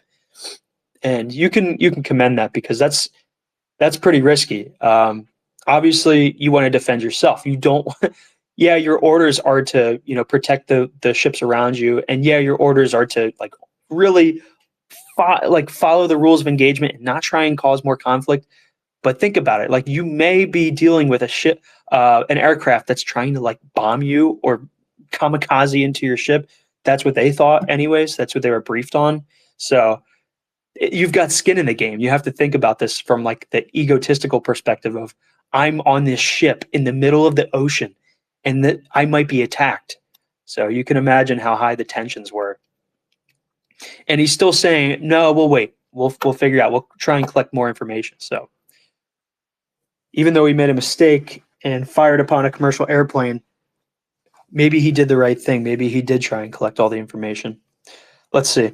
And you can commend that, because that's pretty risky. Obviously, you want to defend yourself. You don't. Yeah, your orders are to protect the ships around you, and yeah, your orders are to really follow the rules of engagement and not try and cause more conflict. But think about it. You may be dealing with a ship, an aircraft that's trying to bomb you or kamikaze into your ship. That's what they thought anyways. That's what they were briefed on. So you've got skin in the game. You have to think about this from the egotistical perspective of, I'm on this ship in the middle of the ocean and that I might be attacked. So you can imagine how high the tensions were. And he's still saying, no, we'll wait. We'll figure out. We'll try and collect more information. So even though he made a mistake and fired upon a commercial airplane, maybe he did the right thing. Maybe he did try and collect all the information. Let's see.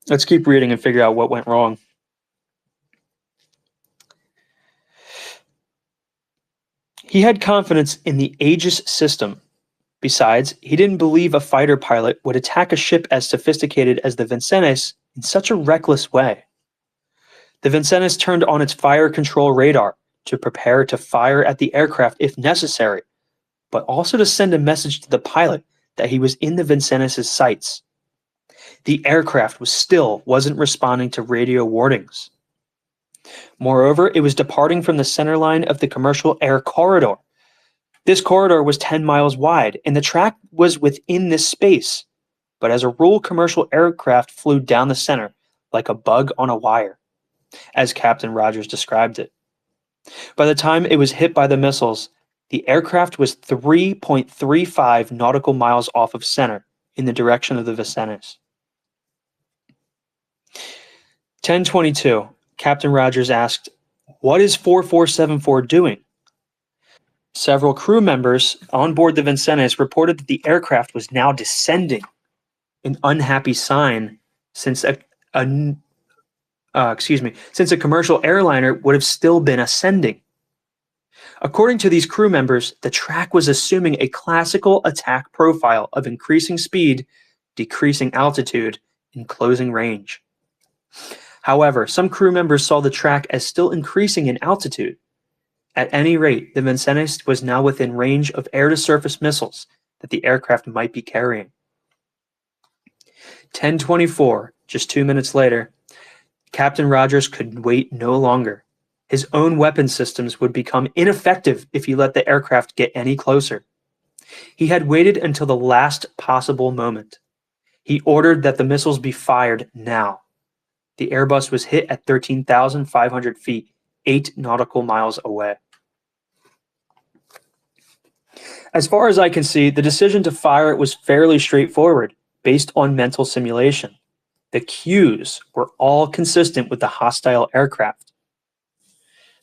Let's keep reading and figure out what went wrong. He had confidence in the Aegis system. Besides, he didn't believe a fighter pilot would attack a ship as sophisticated as the Vincennes in such a reckless way. The Vincennes turned on its fire control radar to prepare to fire at the aircraft if necessary, but also to send a message to the pilot that he was in the Vincennes' sights. The aircraft wasn't responding to radio warnings. Moreover, it was departing from the center line of the commercial air corridor. This corridor was 10 miles wide, and the track was within this space. But as a rule, commercial aircraft flew down the center like a bug on a wire, as Captain Rogers described it. By the time it was hit by the missiles, the aircraft was 3.35 nautical miles off of center in the direction of the Vincennes. 10:22, Captain Rogers asked, "What is 4474 doing?" Several crew members on board the Vincennes reported that the aircraft was now descending, an unhappy sign since a commercial airliner would have still been ascending. According to these crew members, the track was assuming a classical attack profile of increasing speed, decreasing altitude, and closing range. However, some crew members saw the track as still increasing in altitude. At any rate, the Vincennes was now within range of air-to-surface missiles that the aircraft might be carrying. 10:24, just 2 minutes later, Captain Rogers could wait no longer. His own weapon systems would become ineffective if he let the aircraft get any closer. He had waited until the last possible moment. He ordered that the missiles be fired now. The Airbus was hit at 13,500 feet, 8 nautical miles away. As far as I can see, the decision to fire it was fairly straightforward, based on mental simulation. The cues were all consistent with the hostile aircraft.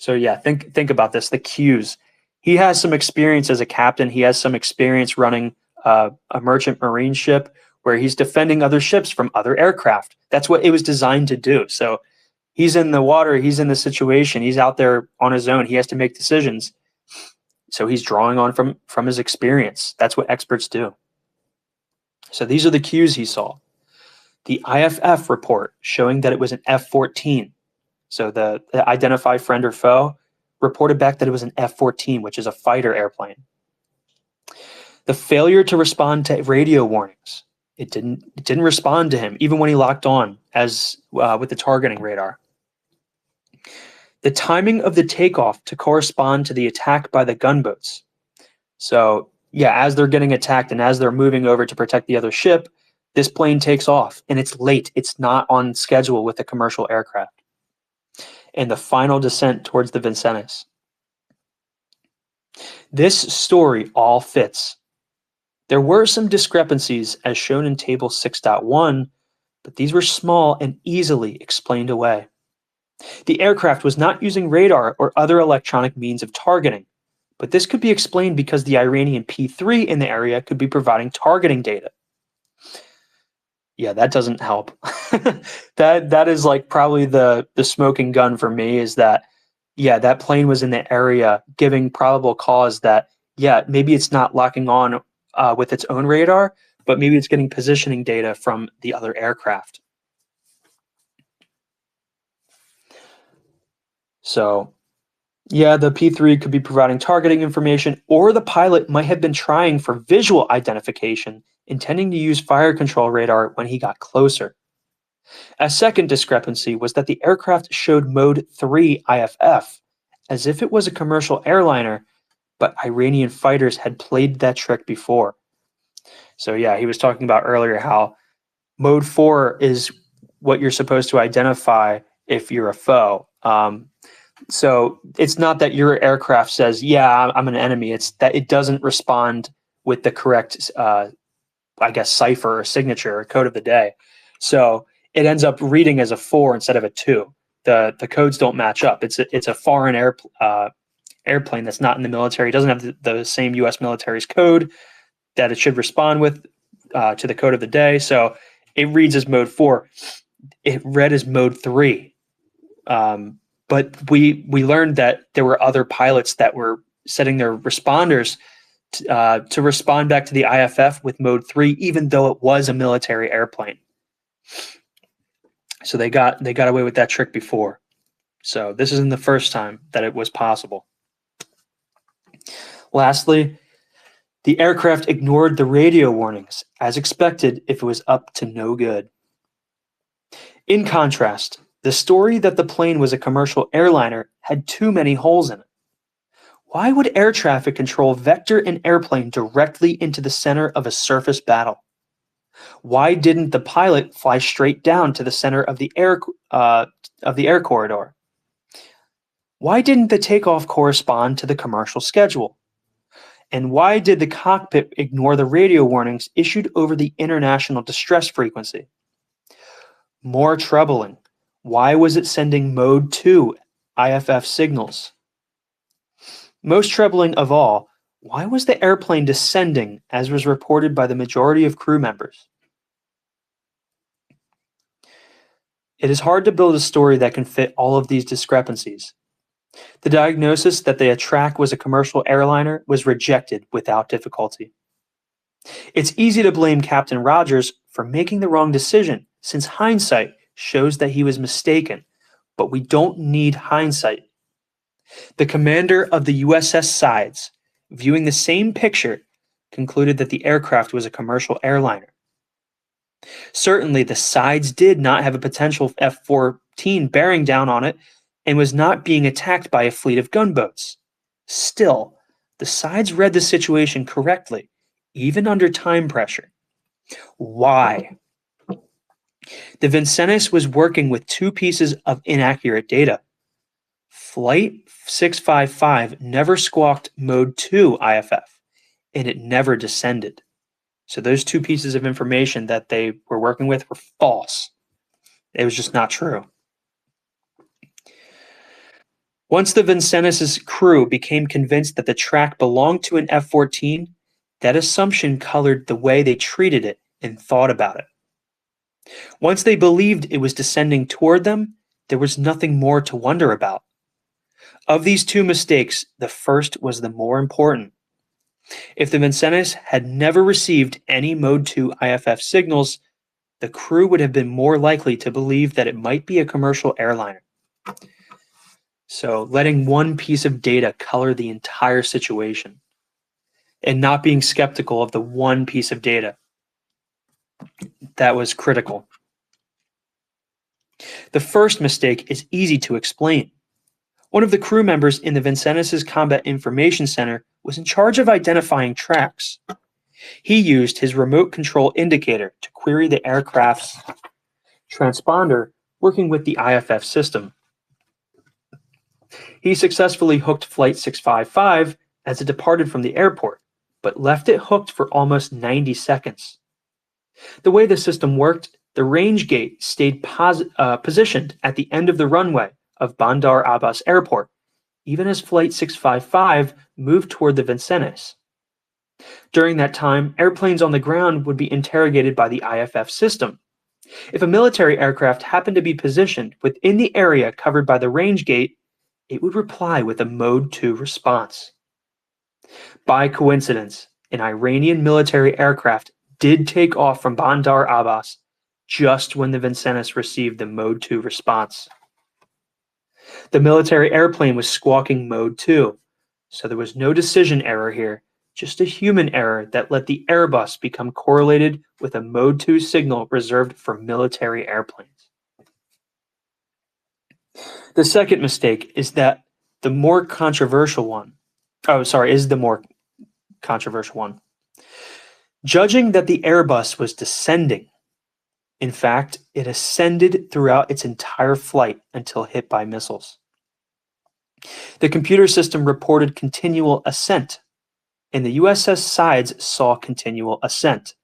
So yeah, think about this. The cues. He has some experience as a captain. He has some experience running a merchant marine ship where he's defending other ships from other aircraft. That's what it was designed to do. So he's in the water. He's in the situation. He's out there on his own. He has to make decisions. So he's drawing on from his experience. That's what experts do. So these are the cues he saw. The IFF report showing that it was an F-14. So the identify friend or foe reported back that it was an F-14, which is a fighter airplane. The failure to respond to radio warnings. It didn't respond to him, even when he locked on as with the targeting radar. The timing of the takeoff to correspond to the attack by the gunboats. So yeah, as they're getting attacked and as they're moving over to protect the other ship, this plane takes off and it's late. It's not on schedule with a commercial aircraft. And the final descent towards the Vincennes. This story all fits. There were some discrepancies as shown in Table 6.1, but these were small and easily explained away. The aircraft was not using radar or other electronic means of targeting, but this could be explained because the Iranian P-3 in the area could be providing targeting data. Yeah, that doesn't help. That is like probably the smoking gun for me is that, yeah, that plane was in the area giving probable cause that, yeah, maybe it's not locking on with its own radar, but maybe it's getting positioning data from the other aircraft. So, yeah, the P-3 could be providing targeting information, or the pilot might have been trying for visual identification, intending to use fire control radar when he got closer. A second discrepancy was that the aircraft showed Mode 3 IFF, as if it was a commercial airliner, but Iranian fighters had played that trick before. So yeah, he was talking about earlier how Mode 4 is what you're supposed to identify if you're a foe. So it's not that your aircraft says, yeah, I'm an enemy. It's that it doesn't respond with the correct, I guess, cipher or signature or code of the day. So it ends up reading as a 4 instead of a 2. The codes don't match up. It's a foreign airplane that's not in the military. It doesn't have the same U.S. military's code that it should respond with to the code of the day. So it reads as Mode 4. It read as Mode 3. But we learned that there were other pilots that were setting their responders to respond back to the IFF with Mode 3, even though it was a military airplane. So they got away with that trick before. So this isn't the first time that it was possible. Lastly, the aircraft ignored the radio warnings, as expected if it was up to no good. In contrast, the story that the plane was a commercial airliner had too many holes in it. Why would air traffic control vector an airplane directly into the center of a surface battle? Why didn't the pilot fly straight down to the center of the air corridor? Why didn't the takeoff correspond to the commercial schedule? And why did the cockpit ignore the radio warnings issued over the international distress frequency? More troubling, why was it sending Mode 2 IFF signals? Most troubling of all, why was the airplane descending as was reported by the majority of crew members? It is hard to build a story that can fit all of these discrepancies. The diagnosis that the Attract was a commercial airliner was rejected without difficulty. It's easy to blame Captain Rogers for making the wrong decision, since hindsight shows that he was mistaken, but we don't need hindsight. The commander of the USS Sides, viewing the same picture, concluded that the aircraft was a commercial airliner. Certainly, the Sides did not have a potential F-14 bearing down on it and was not being attacked by a fleet of gunboats. Still, the Sides read the situation correctly, even under time pressure. Why? The Vincennes was working with two pieces of inaccurate data. Flight 655 never squawked Mode 2 IFF, and it never descended. So those two pieces of information that they were working with were false. It was just not true. Once the Vincennes' crew became convinced that the track belonged to an F-14, that assumption colored the way they treated it and thought about it. Once they believed it was descending toward them, there was nothing more to wonder about. Of these two mistakes, the first was the more important. If the Vincennes had never received any Mode 2 IFF signals, the crew would have been more likely to believe that it might be a commercial airliner. So, letting one piece of data color the entire situation and not being skeptical of the one piece of data, that was critical. The first mistake is easy to explain. One of the crew members in the Vincennes' Combat Information Center was in charge of identifying tracks. He used his remote control indicator to query the aircraft's transponder working with the IFF system. He successfully hooked Flight 655 as it departed from the airport, but left it hooked for almost 90 seconds. The way the system worked, the range gate stayed positioned at the end of the runway of Bandar Abbas Airport, even as Flight 655 moved toward the Vincennes. During that time, airplanes on the ground would be interrogated by the IFF system. If a military aircraft happened to be positioned within the area covered by the range gate, it would reply with a Mode 2 response. By coincidence, an Iranian military aircraft did take off from Bandar Abbas just when the Vincennes received the Mode 2 response. The military airplane was squawking Mode 2, so there was no decision error here, just a human error that let the Airbus become correlated with a Mode 2 signal reserved for military airplanes. The second mistake is the more controversial one. Judging that the Airbus was descending. In fact, it ascended throughout its entire flight until hit by missiles. The computer system reported continual ascent, and the USS sides saw continual ascent.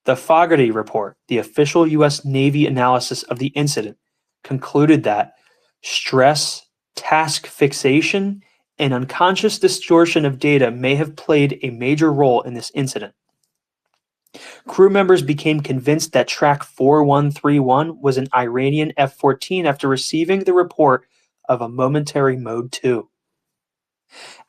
The Fogarty report, the official U.S. Navy analysis of the incident, concluded that stress, task fixation, and unconscious distortion of data may have played a major role in this incident. Crew members became convinced that track 4131 was an Iranian F-14 after receiving the report of a momentary Mode 2.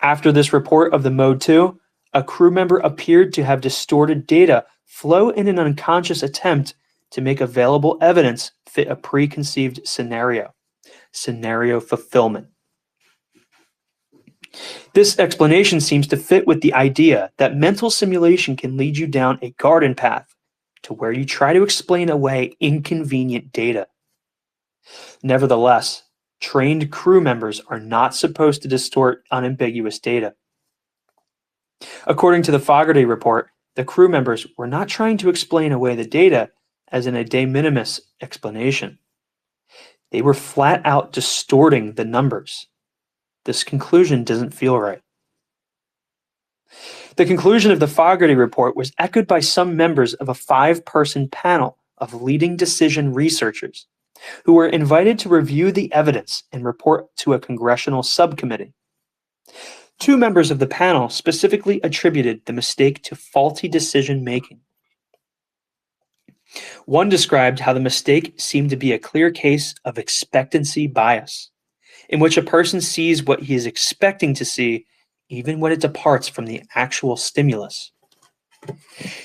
After this report of the Mode 2, a crew member appeared to have distorted data flow in an unconscious attempt to make available evidence fit a preconceived scenario fulfillment. This explanation seems to fit with the idea that mental simulation can lead you down a garden path to where you try to explain away inconvenient data. Nevertheless, trained crew members are not supposed to distort unambiguous data. According to the Fogarty report, the crew members were not trying to explain away the data as in a de minimis explanation. They were flat out distorting the numbers. This conclusion doesn't feel right. The conclusion of the Fogarty report was echoed by some members of a 5-person panel of leading decision researchers who were invited to review the evidence and report to a congressional subcommittee. 2 members of the panel specifically attributed the mistake to faulty decision-making. One described how the mistake seemed to be a clear case of expectancy bias, in which a person sees what he is expecting to see even when it departs from the actual stimulus.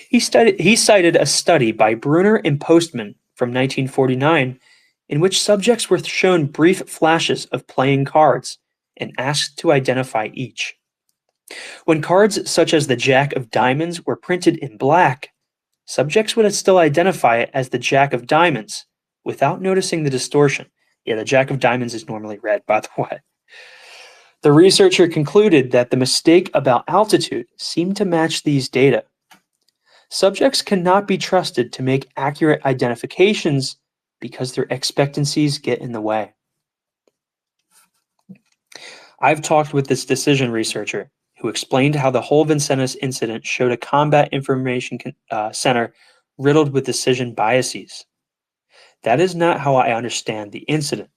He cited a study by Brunner and Postman from 1949 in which subjects were shown brief flashes of playing cards and asked to identify each. When cards such as the Jack of Diamonds were printed in black, subjects would still identify it as the Jack of Diamonds without noticing the distortion. Yeah, the Jack of Diamonds is normally red, by the way. The researcher concluded that the mistake about altitude seemed to match these data. Subjects cannot be trusted to make accurate identifications because their expectancies get in the way. I've talked with this decision researcher who explained how the whole Vincennes incident showed a combat information center riddled with decision biases. That is not how I understand the incident.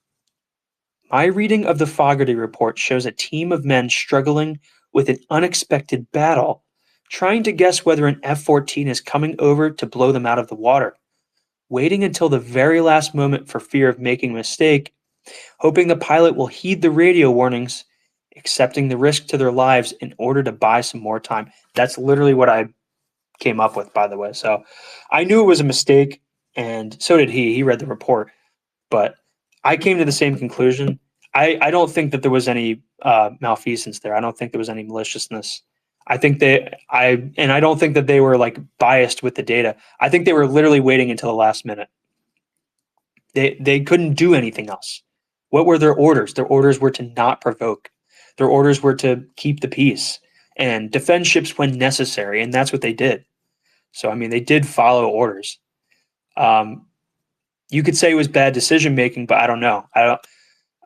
My reading of the Fogarty report shows a team of men struggling with an unexpected battle, trying to guess whether an F-14 is coming over to blow them out of the water, waiting until the very last moment for fear of making a mistake, hoping the pilot will heed the radio warnings, accepting the risk to their lives in order to buy some more time. That's literally what I came up with, by the way. So I knew it was a mistake, and so did he. He read the report, but I came to the same conclusion. I don't think that there was any malfeasance there. I don't think there was any maliciousness. I don't think that they were like biased with the data. I think they were literally waiting until the last minute. They couldn't do anything else. What were their orders? Their orders were to not provoke. Their orders were to keep the peace and defend ships when necessary, and that's what they did. So I mean, they did follow orders. You could say it was bad decision making, but I don't know.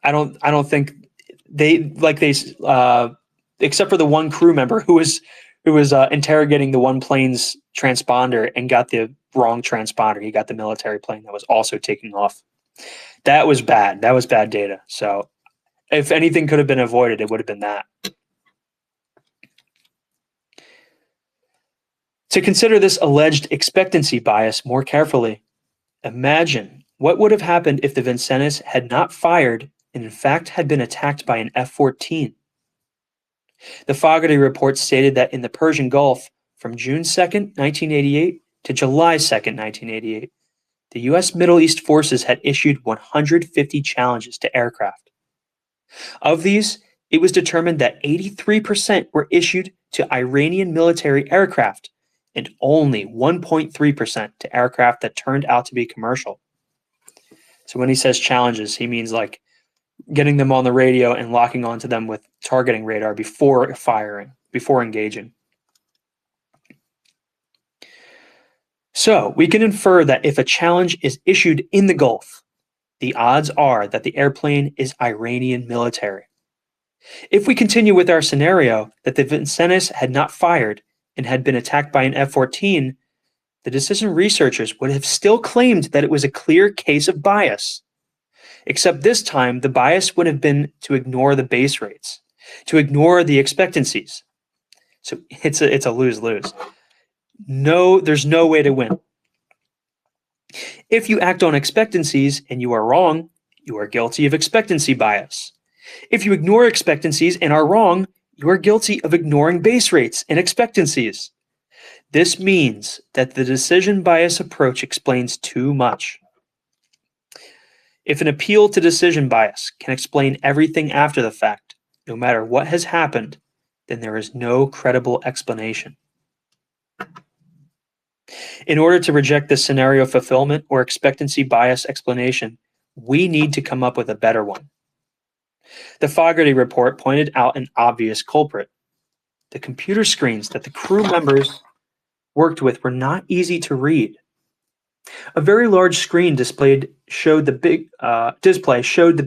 I don't think except for the one crew member who was interrogating the one plane's transponder and got the wrong transponder. He got the military plane that was also taking off. That was bad. That was bad data. So if anything could have been avoided, it would have been that. To consider this alleged expectancy bias more carefully, imagine what would have happened if the Vincennes had not fired and in fact had been attacked by an F-14. The Fogarty report stated that in the Persian Gulf from June 2nd, 1988 to July 2nd, 1988, the U.S. Middle East forces had issued 150 challenges to aircraft. Of these, it was determined that 83% were issued to Iranian military aircraft and only 1.3% to aircraft that turned out to be commercial. So when he says challenges, he means like getting them on the radio and locking onto them with targeting radar before firing, before engaging. So we can infer that if a challenge is issued in the Gulf, the odds are that the airplane is Iranian military. If we continue with our scenario that the Vincennes had not fired and had been attacked by an F-14, the decision researchers would have still claimed that it was a clear case of bias. Except this time, the bias would have been to ignore the base rates, to ignore the expectancies. So it's a lose-lose. No, there's no way to win. If you act on expectancies and you are wrong, you are guilty of expectancy bias. If you ignore expectancies and are wrong, you are guilty of ignoring base rates and expectancies. This means that the decision bias approach explains too much. If an appeal to decision bias can explain everything after the fact, no matter what has happened, then there is no credible explanation. In order to reject this scenario fulfillment or expectancy bias explanation, we need to come up with a better one. The Fogarty report pointed out an obvious culprit. The computer screens that the crew members worked with were not easy to read. A very large screen showed the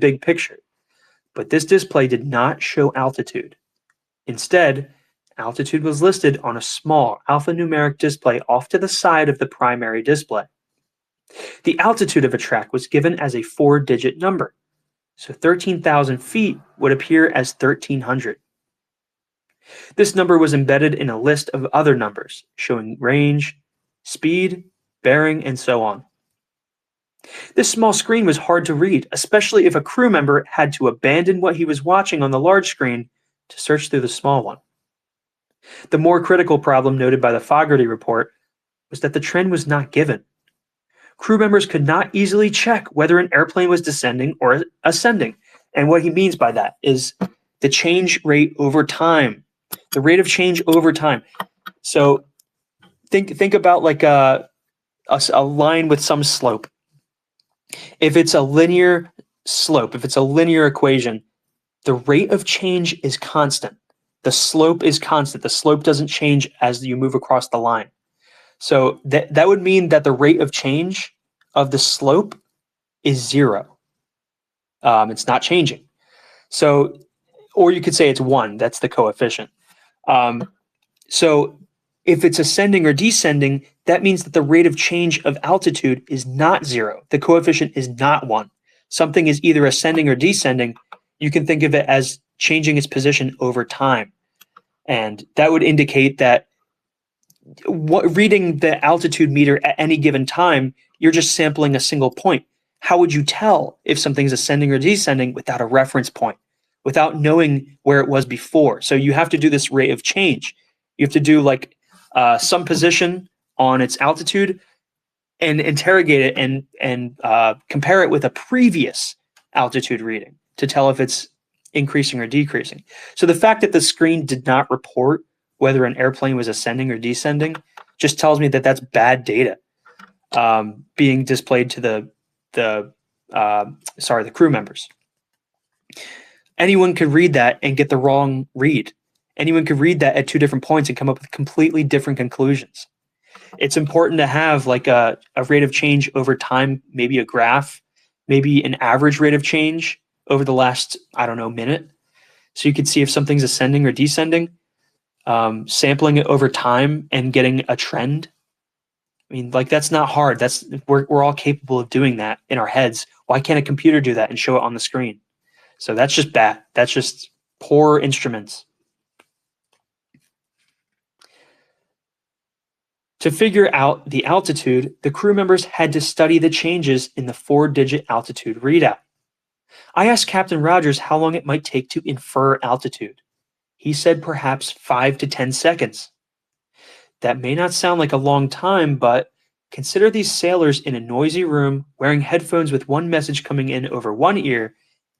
big picture, but this display did not show altitude. Instead, altitude was listed on a small alphanumeric display off to the side of the primary display. The altitude of a track was given as a 4-digit number, so 13,000 feet would appear as 1,300. This number was embedded in a list of other numbers, showing range, speed, bearing, and so on. This small screen was hard to read, especially if a crew member had to abandon what he was watching on the large screen to search through the small one. The more critical problem noted by the Fogarty report was that the trend was not given. Crew members could not easily check whether an airplane was descending or ascending. And what he means by that is the change rate over time, the rate of change over time. So think about like a line with some slope. If it's a linear slope, if it's a linear equation, the rate of change is constant. The slope is constant. The slope doesn't change as you move across the line. So that would mean that the rate of change of the slope is 0. It's not changing. So, or you could say it's 1. That's the coefficient. So if it's ascending or descending, that means that the rate of change of altitude is not 0. The coefficient is not 1. something is either ascending or descending, you can think of it as changing its position over time. And that would indicate that reading the altitude meter at any given time, you're just sampling a single point. How would you tell if something's ascending or descending without a reference point, without knowing where it was before? So you have to do this rate of change. You have to do like some position on its altitude and interrogate it and compare it with a previous altitude reading to tell if it's increasing or decreasing. So the fact that the screen did not report whether an airplane was ascending or descending just tells me that that's bad data being displayed to the crew members. Anyone could read that and get the wrong read. Anyone could read that at two different points and come up with completely different conclusions. It's important to have like a rate of change over time, maybe a graph, maybe an average rate of change over the last, minute. So you could see if something's ascending or descending, sampling it over time and getting a trend. I mean, like, that's not hard. We're all capable of doing that in our heads. Why can't a computer do that and show it on the screen? So that's just bad. That's just poor instruments. To figure out the altitude, the crew members had to study the changes in the 4-digit altitude readout. I asked Captain Rogers how long it might take to infer altitude. He said perhaps 5 to 10 seconds. That may not sound like a long time, but consider these sailors in a noisy room wearing headphones with one message coming in over one ear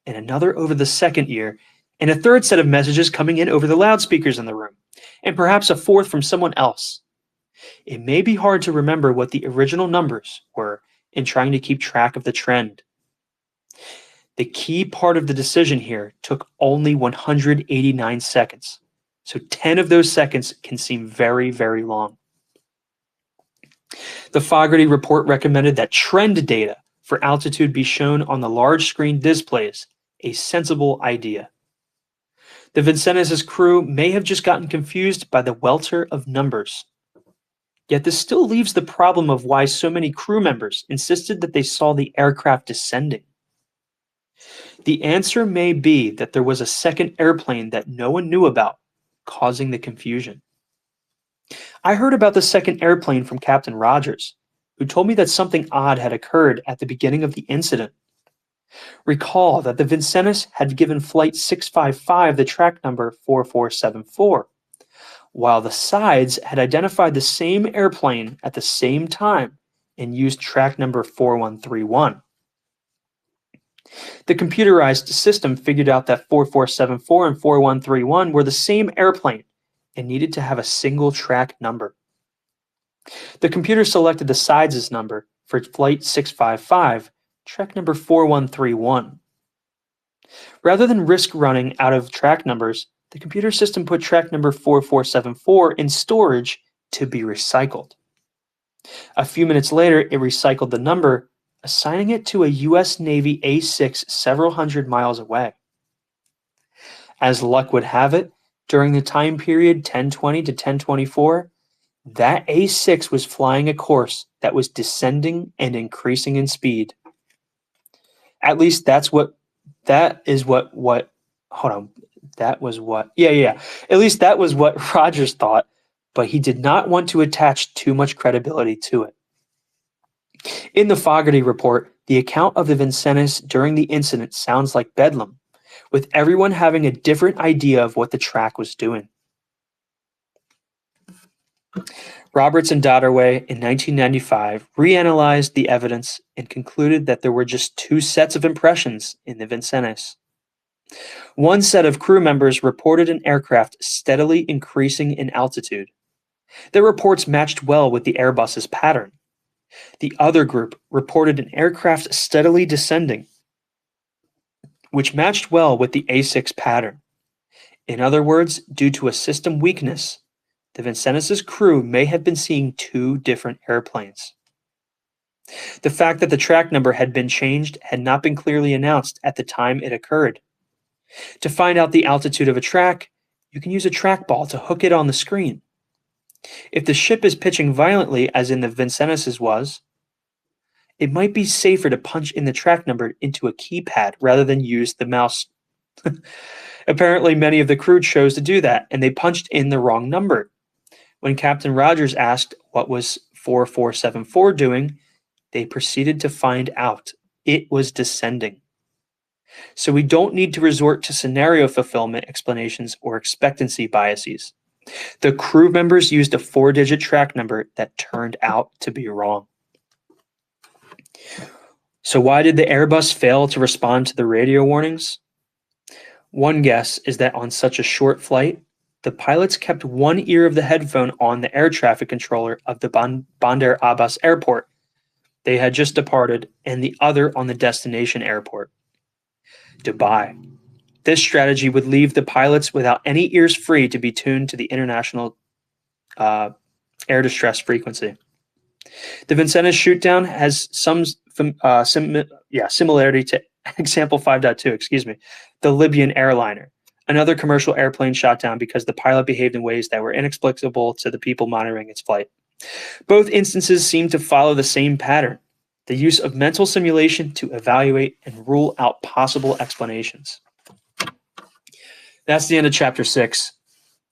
and another over the second ear, and a third set of messages coming in over the loudspeakers in the room, and perhaps a fourth from someone else. It may be hard to remember what the original numbers were in trying to keep track of the trend. The key part of the decision here took only 189 seconds. So 10 of those seconds can seem very, very long. The Fogarty report recommended that trend data for altitude be shown on the large screen displays, a sensible idea. The Vincennes' crew may have just gotten confused by the welter of numbers. Yet this still leaves the problem of why so many crew members insisted that they saw the aircraft descending. The answer may be that there was a second airplane that no one knew about, causing the confusion. I heard about the second airplane from Captain Rogers, who told me that something odd had occurred at the beginning of the incident. Recall that the Vincennes had given Flight 655 the track number 4474, while the sides had identified the same airplane at the same time and used track number 4131. The computerized system figured out that 4474 and 4131 were the same airplane and needed to have a single track number. The computer selected the sides' number for Flight 655, track number 4131. Rather than risk running out of track numbers, the computer system put track number 4474 in storage to be recycled. A few minutes later, it recycled the number, assigning it to a U.S. Navy A-6 several hundred miles away. As luck would have it, during the time period 1020 to 1024, that A-6 was flying a course that was descending and increasing in speed. At least At least that was what Rogers thought, but he did not want to attach too much credibility to it. In the Fogarty report, the account of the Vincennes during the incident sounds like bedlam, with everyone having a different idea of what the track was doing. Roberts and Dodderway in 1995 reanalyzed the evidence and concluded that there were just two sets of impressions in the Vincennes. One set of crew members reported an aircraft steadily increasing in altitude. Their reports matched well with the Airbus's pattern. The other group reported an aircraft steadily descending, which matched well with the A6 pattern. In other words, due to a system weakness, the Vincennes' crew may have been seeing two different airplanes. The fact that the track number had been changed had not been clearly announced at the time it occurred. To find out the altitude of a track, you can use a trackball to hook it on the screen. If the ship is pitching violently, as in the Vincennes' was, it might be safer to punch in the track number into a keypad rather than use the mouse. Apparently, many of the crew chose to do that, and they punched in the wrong number. When Captain Rogers asked what was 4474 doing, they proceeded to find out. It was descending. So we don't need to resort to scenario fulfillment explanations or expectancy biases. The crew members used a 4-digit track number that turned out to be wrong. So why did the Airbus fail to respond to the radio warnings? One guess is that on such a short flight, the pilots kept one ear of the headphone on the air traffic controller of the Bandar Abbas airport they had just departed and the other on the destination airport, Dubai. This strategy would leave the pilots without any ears free to be tuned to the international air distress frequency. The Vincennes shootdown has some similarity to example 5.2, the Libyan airliner. Another commercial airplane shot down because the pilot behaved in ways that were inexplicable to the people monitoring its flight. Both instances seem to follow the same pattern, the use of mental simulation to evaluate and rule out possible explanations. That's the end of chapter 6.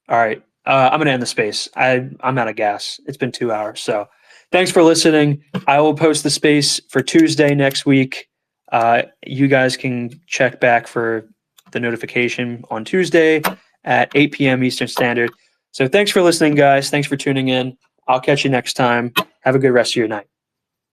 All right, I'm going to end the space. I'm out of gas. It's been 2 hours. So thanks for listening. I will post the space for Tuesday next week. You guys can check back for the notification on Tuesday at 8 p.m. Eastern Standard. So thanks for listening, guys. Thanks for tuning in. I'll catch you next time. Have a good rest of your night.